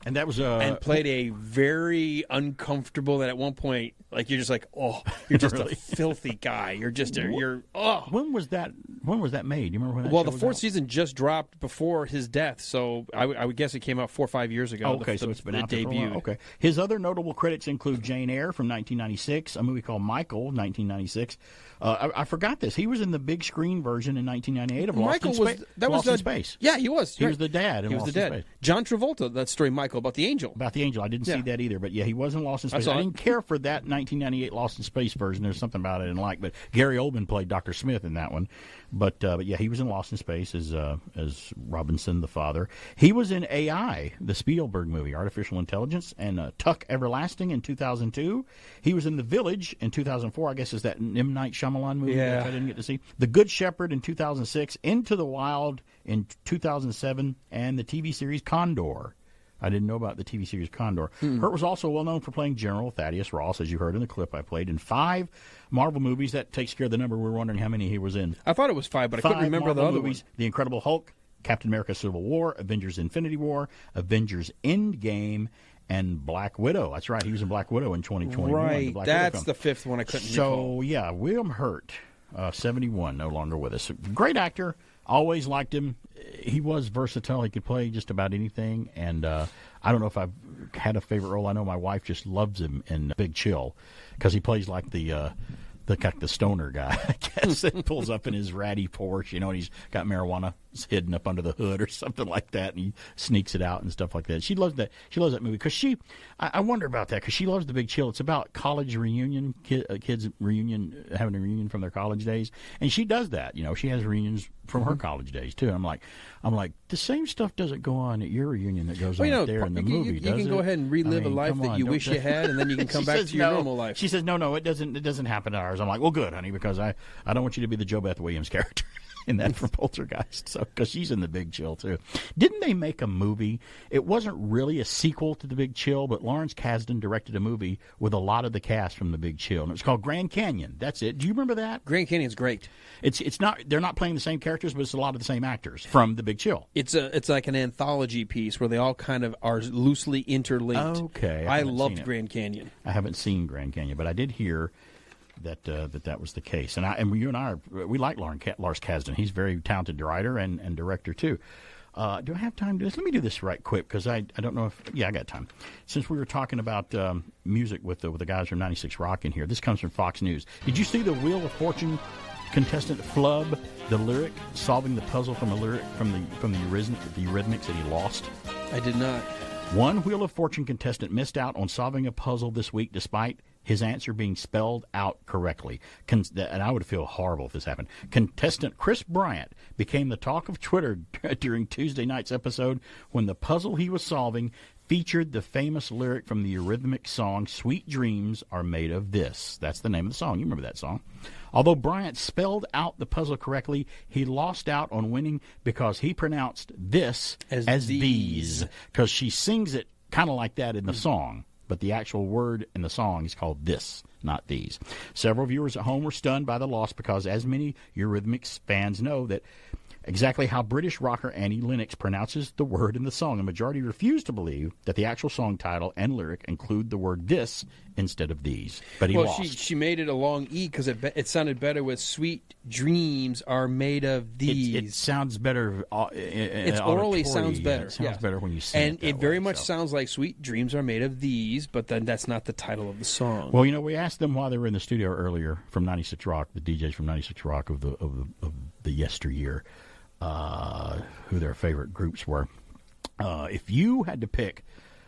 And that was and played a very uncomfortable. And at one point, like you're just like, oh, you're just really? a filthy guy. You're just When was that? When was that made? Do you remember when that Well, show the was fourth out? season just dropped before his death, so I would guess it came out 4 or 5 years ago. Oh, okay, so it's been out there for a while. Okay. His other notable credits include Jane Eyre from 1996, a movie called Michael, 1996. I forgot this. He was in the big screen version in 1998 of Lost in Space. Yeah, he was. He was the dad in He was Lost the in dad. Space. John Travolta, that story, Michael, about the angel. About the angel. I didn't see that either, but yeah, he was in Lost in Space. I didn't care for that 1998 Lost in Space version. There's something about it I didn't like, but Gary Oldman played Dr. Smith in that one. But yeah, he was in Lost in Space as Robinson, the father. He was in AI, the Spielberg movie, Artificial Intelligence, and Tuck Everlasting in 2002. He was in The Village in 2004. I guess is that M. Night Shyamalan movie that I didn't get to see. The Good Shepherd in 2006. Into the Wild in 2007, and the TV series Condor. I didn't know about the TV series Condor. Hurt was also well known for playing General Thaddeus Ross, as you heard in the clip I played, in 5 Marvel movies. That takes care of the number. We're wondering how many he was in. I thought it was 5, but I couldn't remember Marvel the other movies: one. The Incredible Hulk, Captain America: Civil War, Avengers: Infinity War, Avengers: Endgame, and Black Widow. That's right, he was in Black Widow in 2021. Right, Black that's Widow the 5th one I couldn't So recall. yeah, William Hurt, 71, no longer with us. Great actor. Always liked him. He was versatile. He could play just about anything. And I don't know if I've had a favorite role. I know my wife just loves him in Big Chill because he plays like the stoner guy, I guess, that pulls up in his ratty Porsche, and he's got marijuana hidden up under the hood or something like that, and he sneaks it out and stuff like that. She loves that. She loves that movie because I wonder about that because she loves The Big Chill. It's about college reunion, kids reunion, having a reunion from their college days, and she does that. She has reunions from her college days too. I'm like, the same stuff doesn't go on at your reunion that goes on there in the movie. You can go ahead and relive a life that you wish you had, and then you can come back to your normal life. She says, no, it doesn't happen to ours. I'm like, well, good, honey, because I don't want you to be the Jo Beth Williams character in that from Poltergeist. So, because she's in The Big Chill too. Didn't they make a movie? It wasn't really a sequel to The Big Chill, but Lawrence Kasdan directed a movie with a lot of the cast from The Big Chill, and it was called Grand Canyon. That's it. Do you remember that? Grand Canyon's great. It's not. They're not playing the same characters, but it's a lot of the same actors from The Big Chill. It's like an anthology piece where they all kind of are loosely interlinked. Okay, I loved Grand Canyon. I haven't seen Grand Canyon, but I did hear that was the case. And you and I we like Lars Kasdan. He's a very talented writer and director too. Do I have time to do this? Let me do this right quick because I don't know if I got time. Since we were talking about music with the guys from 96 Rock in here, this comes from Fox News. Did you see the Wheel of Fortune contestant flub the lyric, solving the puzzle from a lyric from the Eurythmics that he lost? I did not. One Wheel of Fortune contestant missed out on solving a puzzle this week despite his answer being spelled out correctly. And I would feel horrible if this happened. Contestant Chris Bryant became the talk of Twitter during Tuesday night's episode when the puzzle he was solving featured the famous lyric from the Eurythmics song, Sweet Dreams Are Made of This. That's the name of the song. You remember that song. Although Bryant spelled out the puzzle correctly, he lost out on winning because he pronounced this as these. Because she sings it kind of like that in the song, but the actual word in the song is called this, not these. Several viewers at home were stunned by the loss because, as many Eurythmics fans know, that exactly how British rocker Annie Lennox pronounces the word in the song. A majority refused to believe that the actual song title and lyric include the word this instead of these. But he lost. She made it a long E because it sounded better with sweet dreams are made of these. It sounds better. It orally sounds better. It sounds better when you sing it. And it very much sounds like sweet dreams are made of these, but then that's not the title of the song. Well, we asked them while they were in the studio earlier from 96 Rock, the DJs from 96 Rock of the yesteryear, who their favorite groups were. If you had to pick,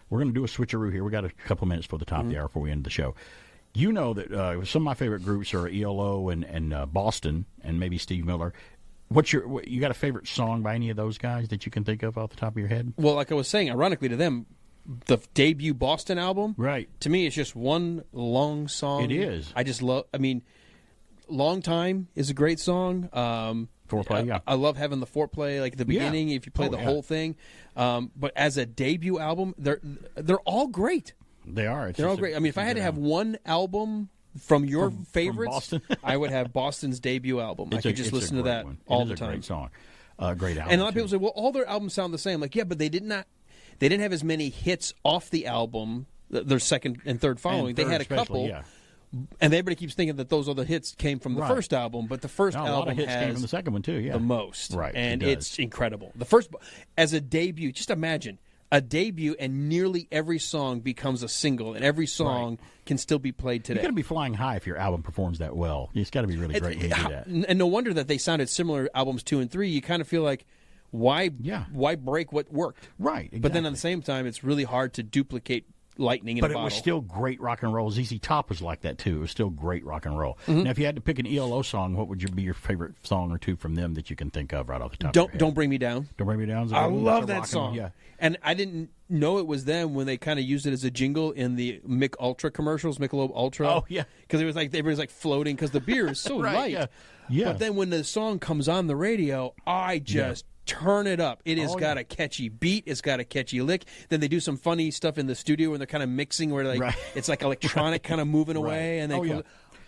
we're going to do a switcheroo here. We got a couple minutes for the top of the hour before we end the show. You know that some of my favorite groups are ELO and Boston and maybe Steve Miller. You got a favorite song by any of those guys that you can think of off the top of your head? Well, like I was saying, ironically to them, the debut Boston album, right? To me, it's just one long song. It is. I just love. I mean, Long Time is a great song. Foreplay, yeah. I love having the foreplay, like at the beginning, if you play the whole thing. But as a debut album, they're all great. They are. They're all great. I mean, if I had to have one album from your favorites, from Boston? I would have Boston's debut album. I could just listen to that all the time. Great song. Great album. And a lot of people say, well, all their albums sound the same. Like, yeah, but they didn't have as many hits off the album, their second and third following. They had a couple. Yeah. And everybody keeps thinking that those other hits came from the first album, but the first a lot album of hits has came from the second one too. Yeah, the most, right? And it it's incredible. The first, as a debut, just imagine a debut, and nearly every song becomes a single, and every song can still be played today. You got to be flying high if your album performs that well. It's got to be really great when you do that. And no wonder that they sounded similar. Albums 2 and 3, you kind of feel like, why break what worked? Right. Exactly. But then at the same time, it's really hard to duplicate lightning in a bottle. But it was still great rock and roll. ZZ Top was like that too. It was still great rock and roll. Mm-hmm. Now, if you had to pick an ELO song, what would be your favorite song or two from them that you can think of right off the top of your head? Don't Bring Me Down. Don't Bring Me Down. I love that song. Yeah. And I didn't know it was them when they kind of used it as a jingle in the Mick Ultra commercials, Michelob Ultra. Oh, yeah. Because it was like everybody's like floating because the beer is so light. Yeah. But then when the song comes on the radio, I just turn it up. It has got a catchy beat. It's got a catchy lick. Then they do some funny stuff in the studio when they're kind of mixing, where it's like electronic kind of moving away. And they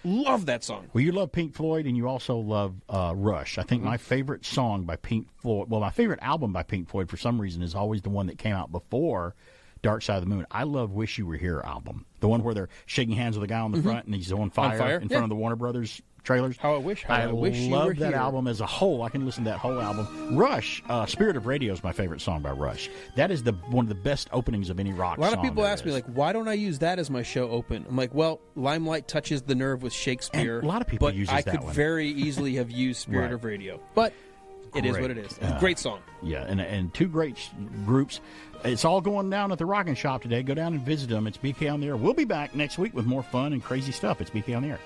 love that song. Well, you love Pink Floyd, and you also love Rush. I think my favorite song by Pink Floyd, my favorite album by Pink Floyd for some reason is always the one that came out before Dark Side of the Moon. I love Wish You Were Here album. The one where they're shaking hands with the guy on the front and he's on fire in front of the Warner Brothers trailers. I wish you love were that here. album as a whole. I can listen to that whole album. Rush, Spirit of Radio is my favorite song by Rush. That is one of the best openings of any rock song. A lot of people ask me, like, why don't I use that as my show open? I'm like, well, Limelight touches the nerve with Shakespeare. And a lot of people use that I could very easily have used Spirit of Radio. But it is what it is. Great song. Yeah, and two great groups. It's all going down at the Rockin' Shop today. Go down and visit them. It's BK on the Air. We'll be back next week with more fun and crazy stuff. It's BK on the Air.